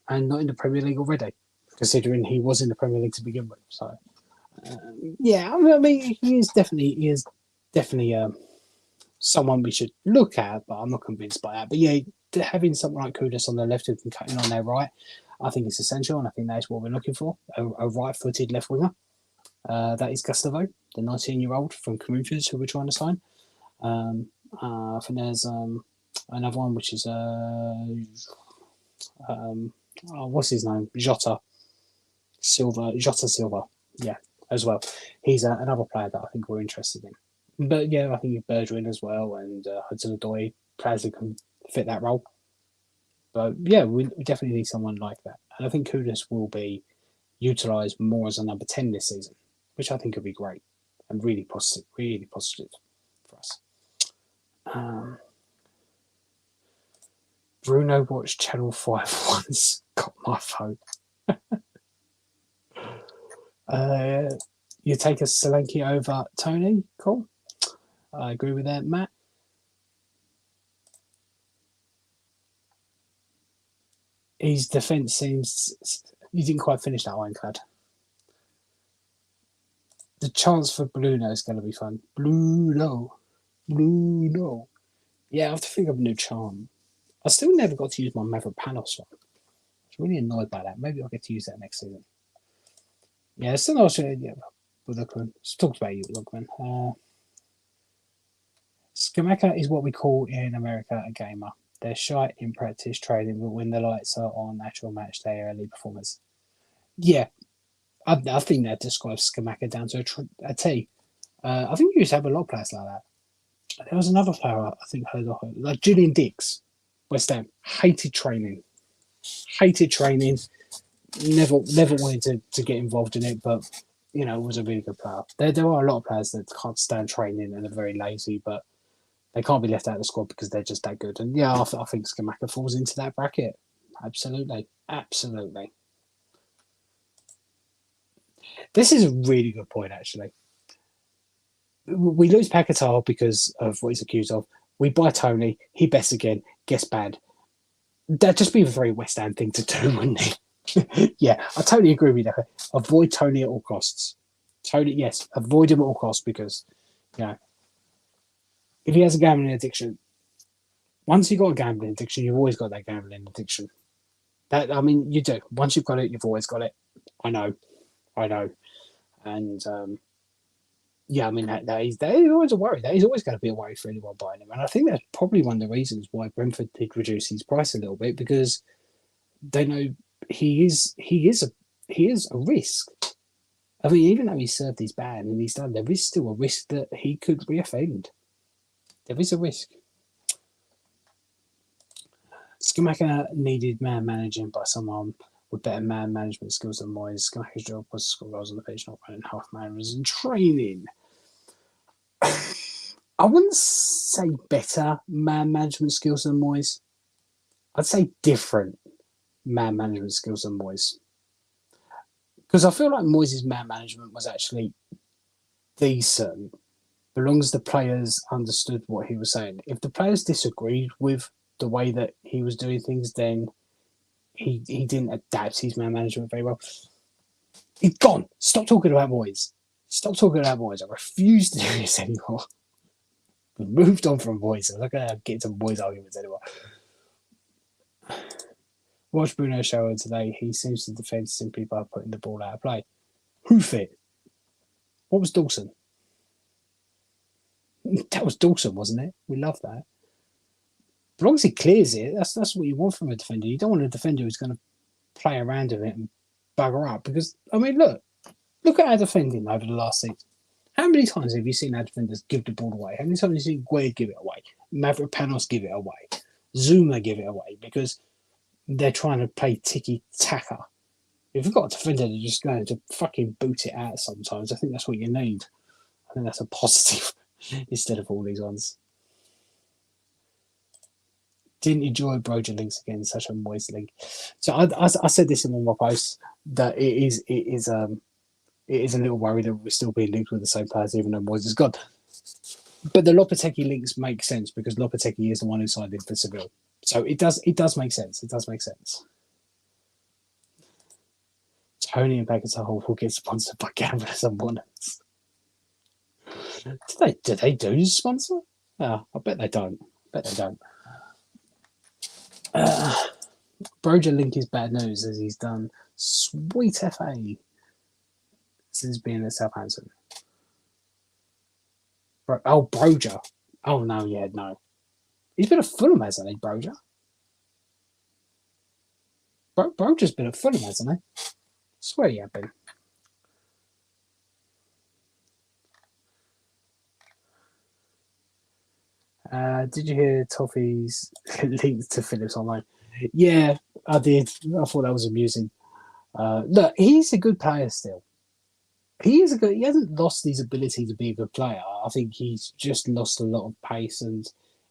and not in the Premier League already, considering he was in the Premier League to begin with. So, I mean, he is definitely someone we should look at, but I'm not convinced by that. But yeah, having someone like Kudus on the left who can cut in on their right, I think it's essential, and I think that's what we're looking for, a right-footed left winger. That is Gustavo, the 19-year-old from Corinthians who we're trying to sign. I think there's another one which is what's his name? Jota Silva. Yeah, as well. He's another player that I think we're interested in. But yeah, I think Bergwijn as well, and Hudson-Odoi, players who can fit that role. But yeah, we definitely need someone like that. And I think Kudus will be utilised more as a number 10 this season, which I think would be great and really positive for us. Bruno watched Channel 5 once, got my phone. You take a Solanke over Tony, cool. I agree with that, Matt. His defence seems... You didn't quite finish that one, Clad. The chance for Bruno is going to be fun. Bruno. Yeah, I have to think of a new charm. I still never got to use my Maverick Panos one. I was really annoyed by that. Maybe I'll get to use that next season. Yeah, still not sure. Yeah, Lookman. Let's talk about you, Lookman. Skamaka is what we call in America a gamer. They're shy in practice training, but when the lights are on actual match day, early performance. Yeah, I think that describes Skamaka down to a T. I think you used to have a lot of players like that. There was another player I think heard of, like Julian Dix, West Ham. Hated training. Never wanted to get involved in it, but you know, was a really good player. There are a lot of players that can't stand training and are very lazy, but they can't be left out of the squad because they're just that good. And yeah, I think Skamaka falls into that bracket. Absolutely. This is a really good point, actually. We lose Paqueta because of what he's accused of. We buy Tony, he bets again, gets banned. That'd just be a very West Ham thing to do, wouldn't it? Yeah, I totally agree with that. Avoid Tony at all costs. Tony, yes, avoid him at all costs because, you know, if he has a gambling addiction, once you've got a gambling addiction, you've always got that gambling addiction. You do. Once you've got it, you've always got it. I know. And yeah, I mean that is always a worry. That is always going to be a worry for anyone buying him. And I think that's probably one of the reasons why Brentford did reduce his price a little bit, because they know he is a risk. I mean, even though he served his ban and he's done, there is still a risk that he could reoffend. There is a risk. Skamaka needed man managing by someone with better man management skills than Moyes. Skamaka's job was to score goals on the pitch, not running half marathons and training. I wouldn't say better man management skills than Moyes. I'd say different man management skills than Moyes. Because I feel like Moyes' man management was actually decent, as long as the players understood what he was saying. If the players disagreed with the way that he was doing things, then he didn't adapt his man management very well. He's gone. Stop talking about Moyes. I refuse to do this anymore. We've moved on from Moyes. I'm not going to get into Moyes arguments anymore. Watch Bruno show today. He seems to defend simply by putting the ball out of play. Hoof it. What was Dawson? That was Dawson, wasn't it? We love that. As long as he clears it, that's what you want from a defender. You don't want a defender who's going to play around with it and bugger up. Because, I mean, look at our defending over the last season. How many times have you seen our defenders give the ball away? How many times have you seen Gueye give it away? Maverick Panos give it away? Zuma give it away? Because they're trying to play tiki-taka. If you've got a defender that's just going to fucking boot it out sometimes, I think that's what you need. I think that's a positive instead of all these ones. Didn't enjoy Broja links again, such a Moist link. So I said this in one of my posts that it is a little worry that we're still being linked with the same players even though Moyes is gone. But the Lopetegui links make sense because Lopetegui is the one who signed in for Seville. So it does make sense. It does make sense. Tony and Paqueta will get sponsored by Gamblers and Wonders. Do they do sponsor? Oh, I bet they don't. Broja Link is bad news as he's done sweet FA since being at Southampton. Broja. Oh, no, yeah, no. He's been at Fulham, hasn't he, Broja? Broja's been at Fulham, hasn't he? I swear he had been. Did you hear Toffee's links to Phillips online? Yeah, I did. I thought that was amusing. Look, he's a good player still. He hasn't lost his ability to be a good player. I think he's just lost a lot of pace, and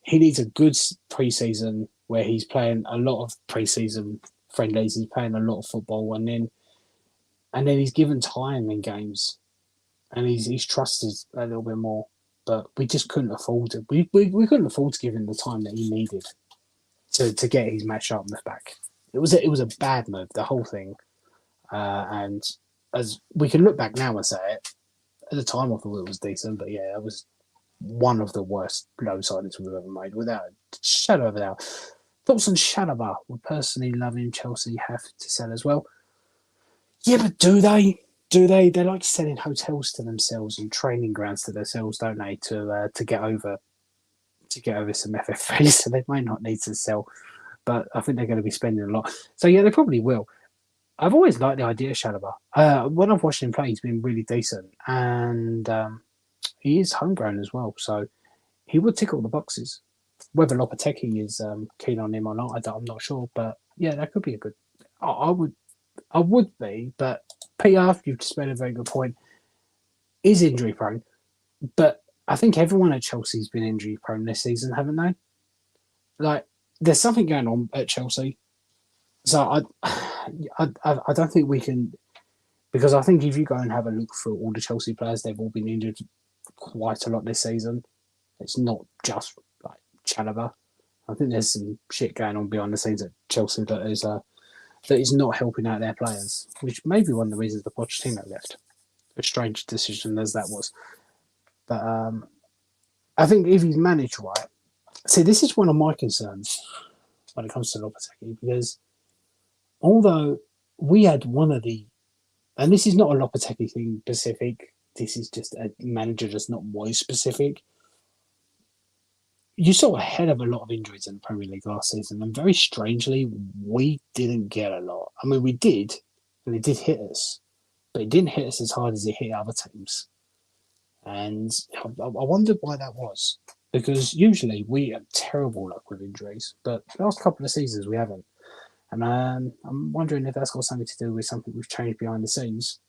he needs a good pre-season where he's playing a lot of pre-season friendlies. He's playing a lot of football, and then he's given time in games, and he's trusted a little bit more. But we just couldn't afford it. We couldn't afford to give him the time that he needed to get his match sharpness back. It was a bad move, the whole thing, and as we can look back now and say it, at the time I thought it was decent, but yeah, it was one of the worst loan signings we've ever made, without a shadow of a doubt. Thoughts on Chalobah? We personally love him. Chelsea have to sell as well. Yeah, but do they? Do they? They're like selling hotels to themselves and training grounds to themselves, don't they? To get over some FFP, so they might not need to sell, but I think they're going to be spending a lot. So yeah, they probably will. I've always liked the idea of Chalobah. When I've watched him play, he's been really decent, and he is homegrown as well, so he would tick all the boxes. Whether Lopetegui is keen on him or not, I'm not sure, but yeah, that could be a good. I would be, but PR, you've just made a very good point. Is injury prone, but I think everyone at Chelsea's been injury prone this season, haven't they? Like, there's something going on at Chelsea. So I don't think we can, because I think if you go and have a look through all the Chelsea players, they've all been injured quite a lot this season. It's not just like Chalobah. I think there's some shit going on behind the scenes at Chelsea that is not helping out their players, which may be one of the reasons the Pochettino left. A strange decision as that was. But I think if he's managed right, see, this is one of my concerns when it comes to Lopetegui, because although we had one of the, and this is not a Lopetegui thing specific, this is just a manager that's not Moyes specific. You saw a hell of a lot of injuries in the Premier League last season, and very strangely, we didn't get a lot. I mean, we did, and it did hit us, but it didn't hit us as hard as it hit other teams. And I wondered why that was, because usually we have terrible luck with injuries, but the last couple of seasons we haven't. And I'm wondering if that's got something to do with something we've changed behind the scenes.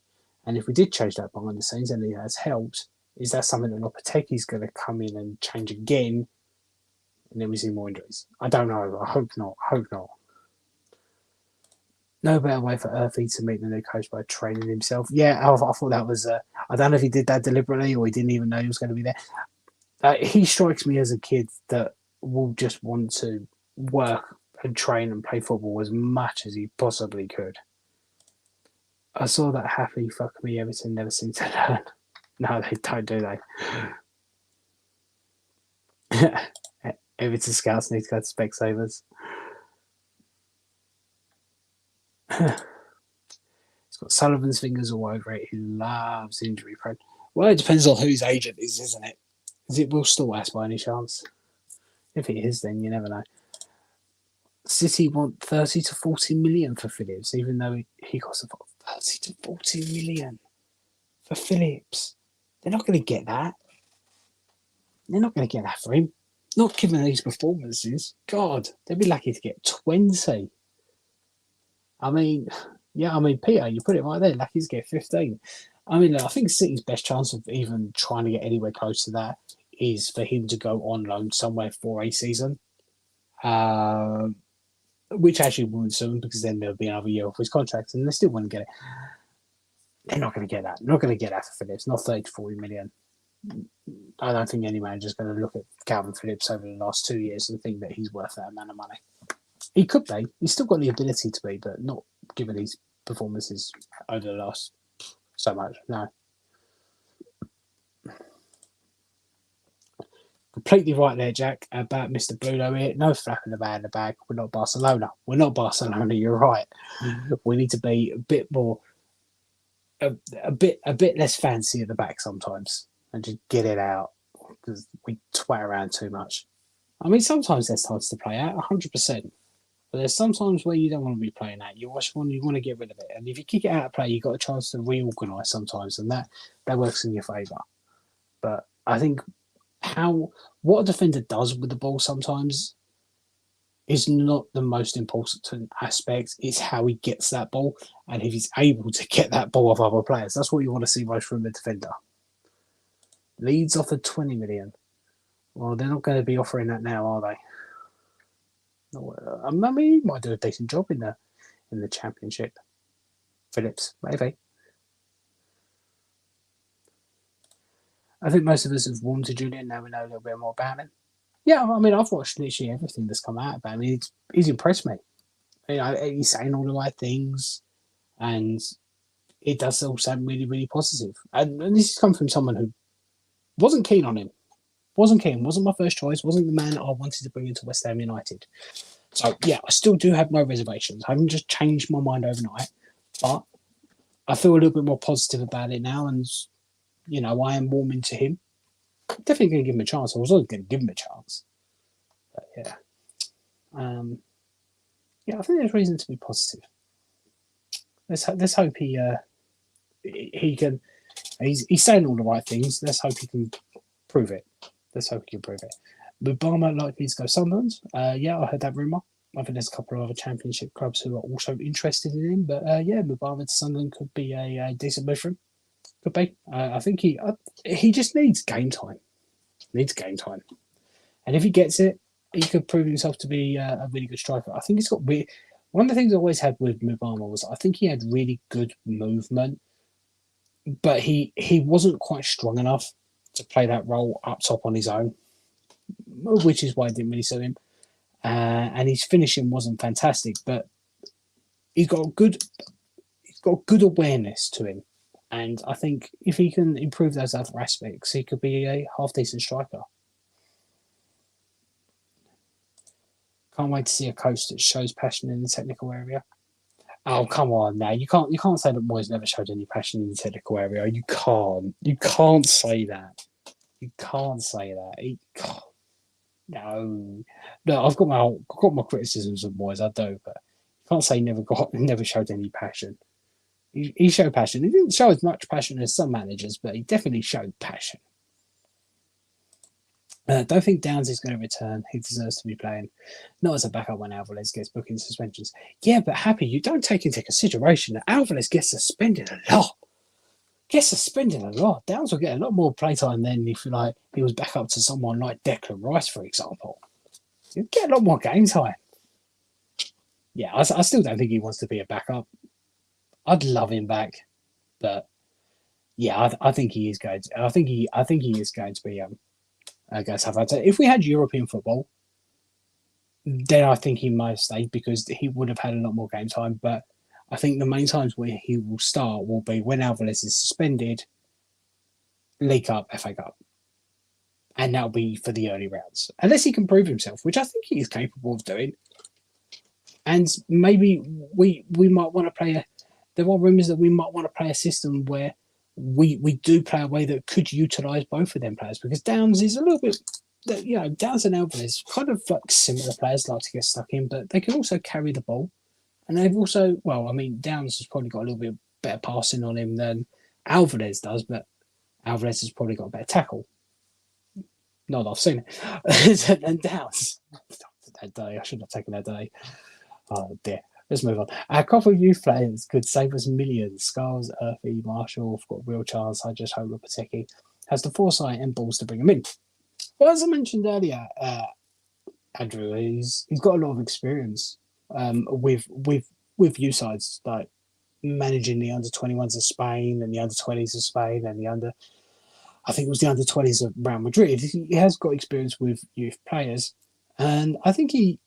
And if we did change that behind the scenes and it has helped, is that something that Lopetegui's going to come in and change again? And then we see more injuries. I don't know. I hope not. No better way for Earthy to meet the new coach by training himself. Yeah, I thought that was. I don't know if he did that deliberately or he didn't even know he was going to be there. He strikes me as a kid that will just want to work and train and play football as much as he possibly could. I saw that happy fuck me Everton never seem to learn. No, they don't, do they? Everton scouts need to go to Specsavers. He's got Sullivan's fingers all over it. He loves injury prone. Well, it depends on who his agent is, isn't it? Is it Will Stillwass by any chance? If it is, then you never know. City want 30 to 40 million for Phillips, even though he costs about 30 to 40 million for Phillips. They're not going to get that. They're not going to get that for him. Not given these performances. God, they'd be lucky to get 20. I mean, Peter, you put it right there, lucky to get 15. I mean, look, I think City's best chance of even trying to get anywhere close to that is for him to go on loan somewhere for a season. Which actually won't soon, because then there'll be another year off his contract and they still wouldn't get it. They're not going to get that. They're not going to get that for Phillips. Not 30 to 40 million. I don't think any manager's going to look at Calvin Phillips over the last 2 years and think that he's worth that amount of money. He could be. He's still got the ability to be, but not given his performances over the last so much. No. completely right there, Jack, about Mr. Bruno here. No flapping about in the bag. We're not Barcelona. We're not Barcelona. You're right. We need to be a bit more, a bit less fancy at the back sometimes, and just get it out because we twat around too much. I mean, sometimes there's times to play out, 100%. But there's sometimes where you don't want to be playing that. You want to get rid of it. And if you kick it out of play, you've got a chance to reorganise sometimes, and that works in your favour. But I think what a defender does with the ball sometimes is not the most important aspect. It's how he gets that ball, and if he's able to get that ball off other players. That's what you want to see most from a defender. Leeds offered 20 million. Well, they're not going to be offering that now, are they? I mean, he might do a decent job in the Championship. Phillips, maybe. I think most of us have warmed to Julian. Now we know a little bit more about him. Yeah, I mean, I've watched literally everything that's come out about him. He's impressed me. You know, he's saying all the right things, and it does all sound really, really positive. And this has come from someone who wasn't keen on him. Wasn't keen. Wasn't my first choice. Wasn't the man I wanted to bring into West Ham United. So, yeah, I still do have no reservations. I haven't just changed my mind overnight. But I feel a little bit more positive about it now. And, you know, I am warming to him. Definitely going to give him a chance. I was always going to give him a chance. But, yeah. Yeah, I think there's reason to be positive. Let's hope he can... He's saying all the right things. Let's hope he can prove it. Mubama likely to go Sunderland. Yeah, I heard that rumour. I think there's a couple of other Championship clubs who are also interested in him. But yeah, Mubama to Sunderland could be a decent move for him. Could be. I think he just needs game time. And if he gets it, he could prove himself to be a really good striker. I think he's got weird. One of the things I always had with Mubama was I think he had really good movement, but he wasn't quite strong enough to play that role up top on his own, which is why I didn't really suit him. And his finishing wasn't fantastic, but he's got good awareness to him. And I think if he can improve those other aspects, he could be a half-decent striker. Can't wait to see a coach that shows passion in the technical area. Oh, come on now. You can't say that Moyes never showed any passion in the technical area. You can't say that. No, I've got my criticisms of Moyes, I do, but you can't say never showed any passion. He showed passion. He didn't show as much passion as some managers, but he definitely showed passion. Don't think Downs is going to return. He deserves to be playing. Not as a backup when Alvarez gets booking suspensions. Yeah, but Happy, you don't take into consideration that Alvarez gets suspended a lot. Downs will get a lot more playtime than if he was back up to someone like Declan Rice, for example. He'll get a lot more game time. Yeah, I still don't think he wants to be a backup. I'd love him back, but yeah, I think he is going to. I think he is going to be if we had European football, then I think he might have stayed because he would have had a lot more game time. But I think the main times where he will start will be when Alvarez is suspended, League Cup, FA Cup. And that'll be for the early rounds. Unless he can prove himself, which I think he is capable of doing. And maybe we might want to play there are rumours that we might want to play a system where we do play a way that could utilise both of them players, because Downs is a little bit, Downs and Alvarez kind of like similar players, like to get stuck in, but they can also carry the ball. And they've also, Downs has probably got a little bit better passing on him than Alvarez does, but Alvarez has probably got a better tackle. Not that I've seen it. And Downs. That day, I should have taken that day. Oh dear. Let's move on. A couple of youth players could save us millions. Scarles, Earthy, Marshall have got a real chance. I just hope Lopetegui has the foresight and balls to bring him in. Well, as I mentioned earlier, Andrew, he's got a lot of experience with youth sides, like managing the under-21s of Spain and the under-20s of Spain and I think it was the under-20s of Real Madrid. He has got experience with youth players, and I think he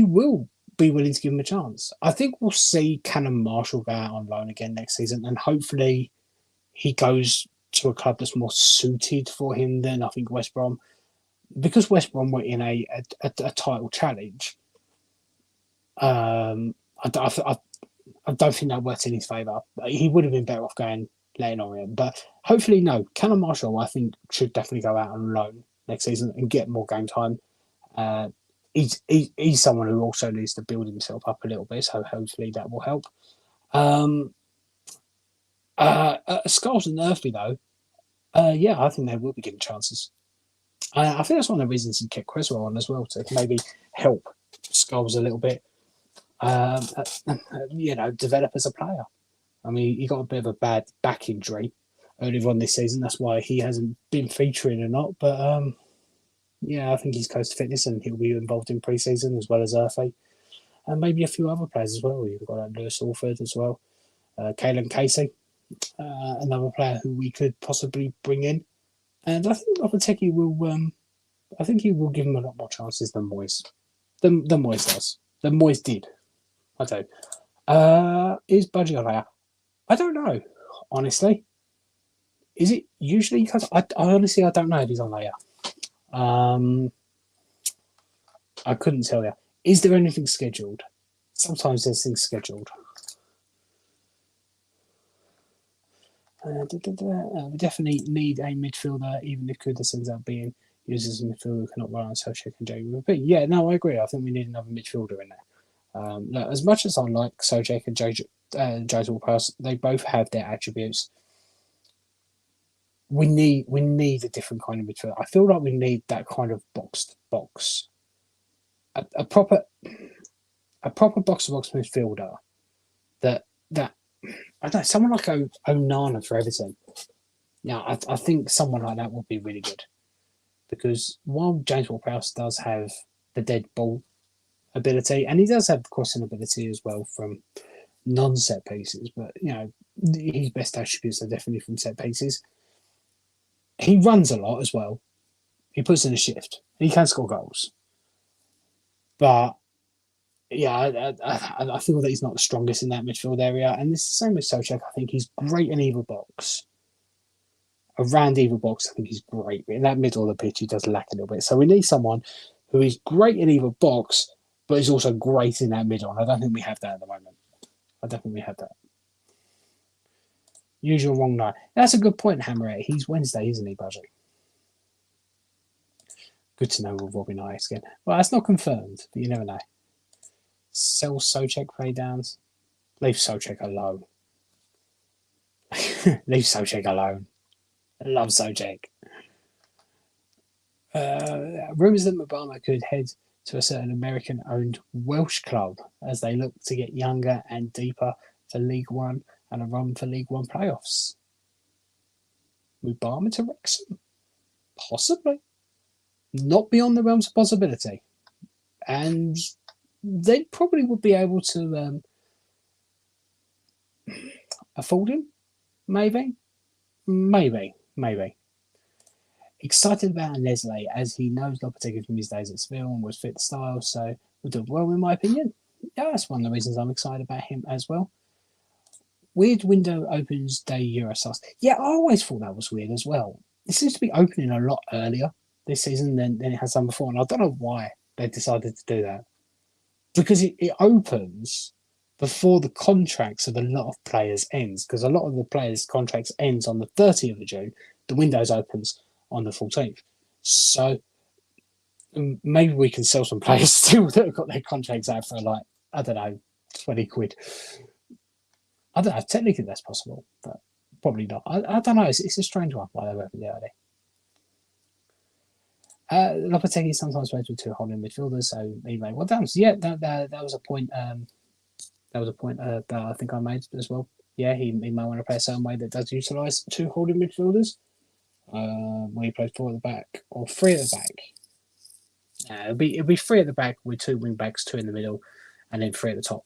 will be willing to give him a chance. I think we'll see Cannon Marshall go out on loan again next season, and hopefully he goes to a club that's more suited for him than I think West Brom. because West Brom were in a title challenge. I don't think that worked in his favour. He would have been better off going letting Orient, but hopefully no. Callum Marshall, I think, should definitely go out on loan next season and get more game time. He's someone who also needs to build himself up a little bit, so hopefully that will help. Skulls and Earthly though, yeah, I think they will be given chances. I think that's one of the reasons he kept Creswell on as well, to maybe help Skulls a little bit. Develop as a player. I mean, he got a bit of a bad back injury earlier on this season. That's why he hasn't been featuring or not. But yeah, I think he's close to fitness and he'll be involved in pre-season as well as Earthy. And maybe a few other players as well. You've got Lewis Alford as well. Caelan Casey, another player who we could possibly bring in. And I think Lopetegui will. I think he will give him a lot more chances than Moyes. Than Moyes does. Than Moyes did. I do. Is Budgie on there? I don't know. Honestly, is it usually? Because I honestly don't know if he's on there. I couldn't tell you. Is there anything scheduled? Sometimes there's things scheduled. We definitely need a midfielder, even if Kudus ends up being used as a midfielder who cannot rely on Soucek and JWP. Yeah, no, I agree. I think we need another midfielder in there. Look, as much as I like Soucek and Jose Pass, they both have their attributes. We need a different kind of midfielder. I feel like we need that kind of box to box, a proper box to box midfielder. That I don't know, someone like Onana for Everton. Yeah, I think someone like that would be really good, because while James Ward-Prowse does have the dead ball ability, and he does have crossing ability as well from non-set pieces, but his best attributes are definitely from set pieces. He runs a lot as well. He puts in a shift. He can score goals, but yeah, I feel that he's not the strongest in that midfield area, and it's the same with Soucek. I think he's great in either box. Around either box, I think he's great. But in that middle of the pitch, he does lack a little bit. So we need someone who is great in either box, but is also great in that middle. And I don't think we have that at the moment. I don't think we have that. Usual wrong night. That's a good point, Hammerhead. He's Wednesday, isn't he, Budgie? Good to know with Robbie Knight again. Well, that's not confirmed, but you never know. Sell Soucek play downs. Leave Soucek alone. Leave Soucek alone. I love Soucek. Rumours that Mabama could head to a certain American-owned Welsh club as they look to get younger and deeper for League One and a run for League One playoffs. Mubama to Wrexham? Possibly. Not beyond the realms of possibility. And they probably would be able to afford him. Maybe. Excited about Leslie, as he knows Lopetegui from his days at Seville and was fit the style, so will do well in my opinion. Yeah, that's one of the reasons I'm excited about him as well. Weird window opens day Eurostars. Yeah, I always thought that was weird as well. It seems to be opening a lot earlier this season than it has done before, and I don't know why they decided to do that. Because it opens before the contracts of a lot of players ends, because a lot of the players' contracts ends on the 30th of June. The windows opens on the 14th. So maybe we can sell some players still that have got their contracts out for like, I don't know, 20 quid. I don't know, technically that's possible, but probably not. I don't know, it's a strange one why they were the early. Lopetegui sometimes plays with two holding midfielders, so he made well downs. Yeah, that was a point. That was a point that I think I made as well. Yeah, he might want to play a certain way that does utilise two holding midfielders. Where he plays four at the back or three at the back. It'll be three at the back with two wing backs, two in the middle, and then three at the top.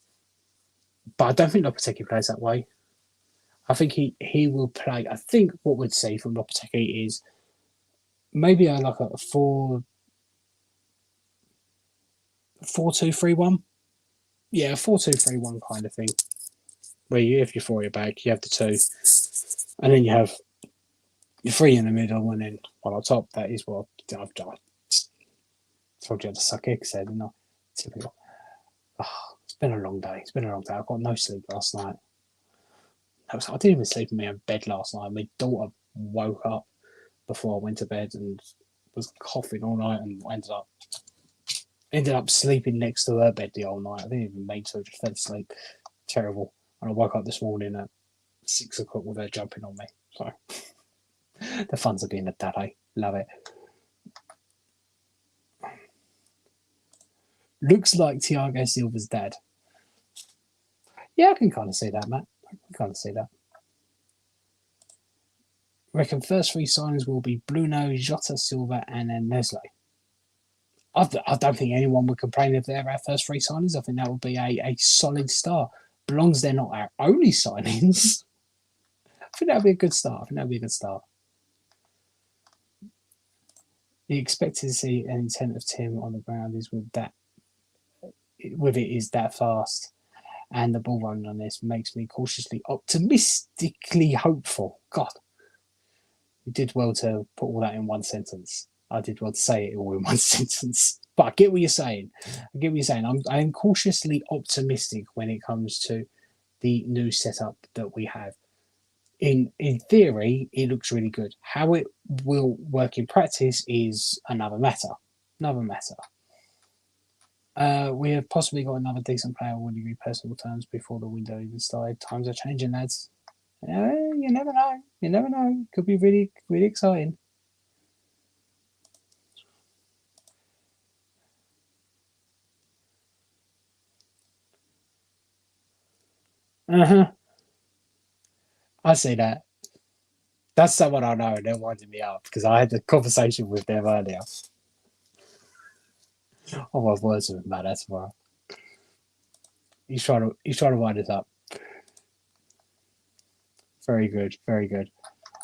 But I don't think Lopetegui plays that way. I think he will play. I think what we'd see from Lopetegui is maybe like a 4-2-3-1. Yeah, a 4-2-3-1 kind of thing. Where you have your four at your back, you have the two, and then you have your three in the middle, and then one on top. That is what I've Told you I had to suck eggs there, didn't I? Typical. Oh, it's been a long day. It's been a long day. I got no sleep last night. I didn't even sleep in my own bed last night. My daughter woke up before I went to bed and was coughing all night and ended up sleeping next to her bed the whole night. I didn't even mean to. I just fell asleep. Terrible. And I woke up this morning at 6 o'clock with her jumping on me. So the fun's of being a dad, eh? Love it. Looks like Thiago Silva's dad. Yeah, I can kind of see that, Matt. I can kind of see that. I reckon first 3 signings will be Bruno, Jota Silva, and then Nesle. I don't think anyone would complain if they're our first 3 signings. I think that would be a solid start. As long as they're not our only signings, I think that would be a good start. The expected to see an intent of Tim on the ground is with it is that fast. And the ball running on this makes me cautiously optimistically hopeful. God, you did well to put all that in one sentence. I did well to say it all in one sentence. But I get what you're saying. I'm cautiously optimistic when it comes to the new setup that we have. In theory, it looks really good. How it will work in practice is another matter. We have possibly got another decent player on really personal terms before the window even started. Times are changing, lads. You never know. Could be really, really exciting. I see that. That's someone I know, and they're winding me up because I had a conversation with them earlier. Oh, my words with Matt, that's tomorrow. He's trying to wind us up. Very good.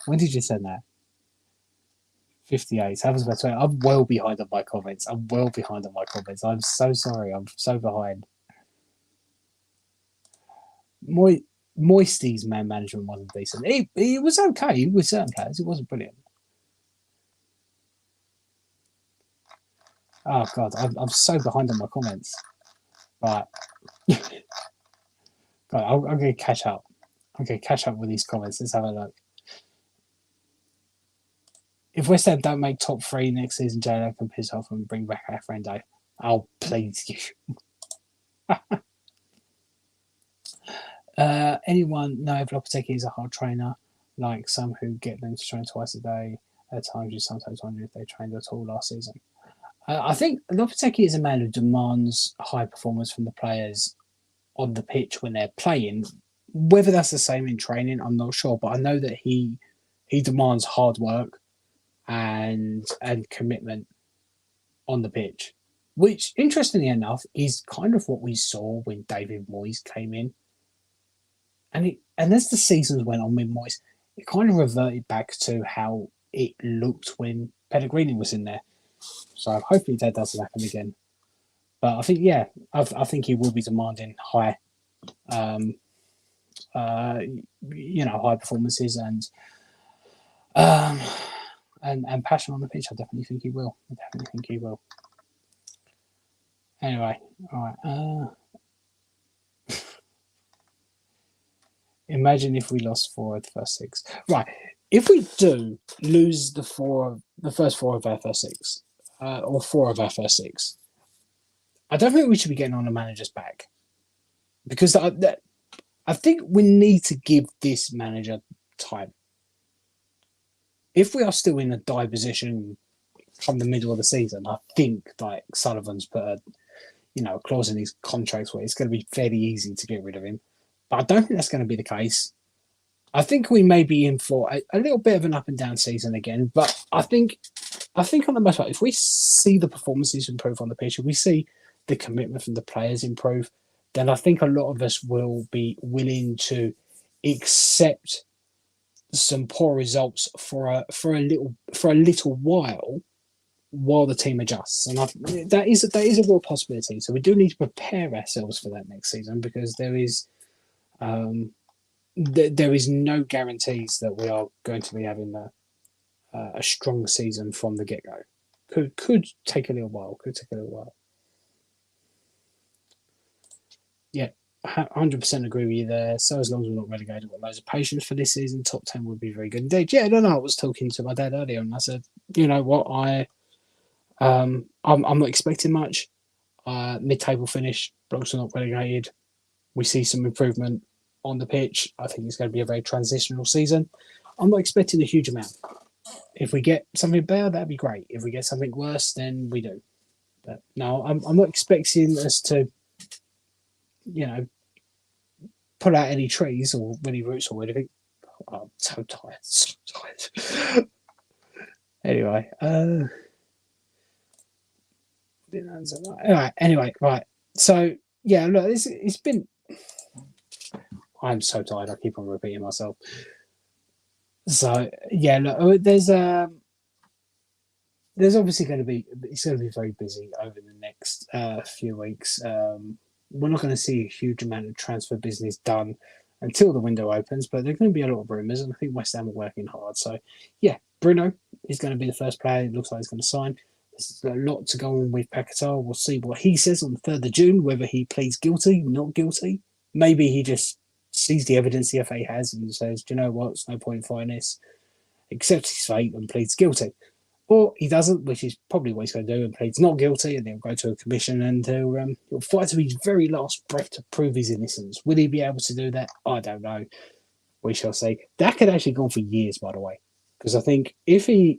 When did you send that? 58. I was about to say, I'm well behind on my comments. I'm so sorry. I'm so behind. Moisty's man management wasn't decent. It was okay with certain players. It wasn't brilliant. Oh, God. I'm so behind on my comments. Right. God, I'm going to catch up. With these comments. Let's have a look. If West Ham don't make top 3 next season, JLo can piss off and bring back our friend Dave. I'll please you. Anyone know if Lopetegui is a hard trainer, like some who get them to train twice a day? At times, you sometimes wonder if they trained at all last season. I think Lopetegui is a man who demands high performance from the players on the pitch when they're playing. Whether that's the same in training, I'm not sure, but I know that he demands hard work and commitment on the pitch, which, interestingly enough, is kind of what we saw when David Moyes came in. And as the seasons went on with Moyes, it kind of reverted back to how it looked when Pellegrini was in there. So hopefully that doesn't happen again. But I think, I think he will be demanding high, high performances and passion on the pitch. I definitely think he will. Anyway, all right. Imagine if we lost 4 of the first 6. Right. If we do lose the first 4 of our first 6, or 4 of our first 6, I don't think we should be getting on the manager's back. Because I think we need to give this manager time. If we are still in a die position from the middle of the season, I think like Sullivan's put a clause in his contracts where it's going to be fairly easy to get rid of him. But I don't think that's going to be the case. I think we may be in for a little bit of an up and down season again. But I think on the most part, if we see the performances improve on the pitch, if we see the commitment from the players improve, then I think a lot of us will be willing to accept some poor results for a little while the team adjusts, and that is a real possibility. So we do need to prepare ourselves for that next season because there is no guarantees that we are going to be having a strong season from the get-go. Could take a little while. Could take a little while. Yeah, 100% agree with you there. So as long as we're not relegated, we've got loads of patience for this season. Top 10 would be very good indeed. Yeah, no, I was talking to my dad earlier, and I said, you know what, I'm not expecting much. Mid-table finish, Blocks are not relegated. We see some improvement on the pitch. I think it's going to be a very transitional season. I'm not expecting a huge amount. If we get something better, that'd be great. If we get something worse, then we do. But no, I'm not expecting us to, you know, pull out any trees or any roots or anything. Oh, I'm so tired. So tired. Anyway, anyway, right. So yeah, look, it's been. I'm so tired. I keep on repeating myself. So yeah, look, there's obviously going to be it's going to be very busy over the next few weeks. We're not going to see a huge amount of transfer business done until the window opens, but there's going to be a lot of rumours, and I think West Ham are working hard. So yeah, Bruno is going to be the first player. It looks like he's going to sign. There's a lot to go on with Paqueta. We'll see what he says on the 3rd of June, whether he pleads guilty, not guilty. Maybe he just sees the evidence the FA has and says, do you know what, it's no point in fighting this, accepts his fate and pleads guilty. Or he doesn't, which is probably what he's going to do, and pleads not guilty, and he'll go to a commission and he'll fight to his very last breath to prove his innocence. Will he be able to do that? I don't know. We shall see. That could actually go on for years, by the way, because I think if he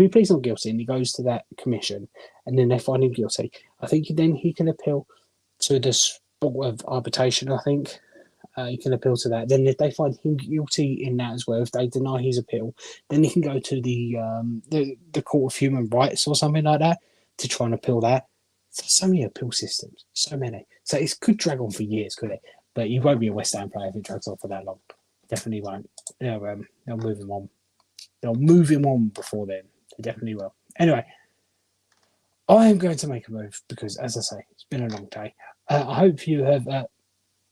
pleads not guilty and he goes to that commission, and then they find him guilty, I think then he can appeal to the sport of arbitration. I think. You can appeal to that. Then if they find him guilty in that as well, if they deny his appeal, then he can go to the Court of Human Rights or something like that to try and appeal that. So many appeal systems, so many. So it could drag on for years, could it? But you won't be a West Ham player if it drags on for that long. Definitely won't. They'll move him on. They'll move him on before then. They definitely will. Anyway, I am going to make a move because, as I say, it's been a long day. I hope you have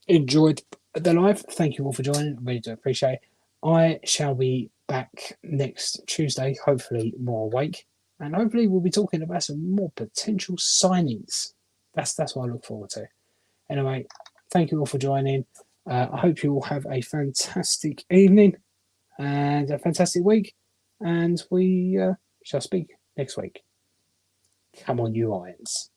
enjoyed the live. Thank you all for joining. I really do appreciate it. I shall be back next Tuesday, hopefully more awake, and hopefully we'll be talking about some more potential signings. That's what I look forward to. Anyway, thank you all for joining. I hope you all have a fantastic evening and a fantastic week, and we shall speak next week. Come on, you Irons.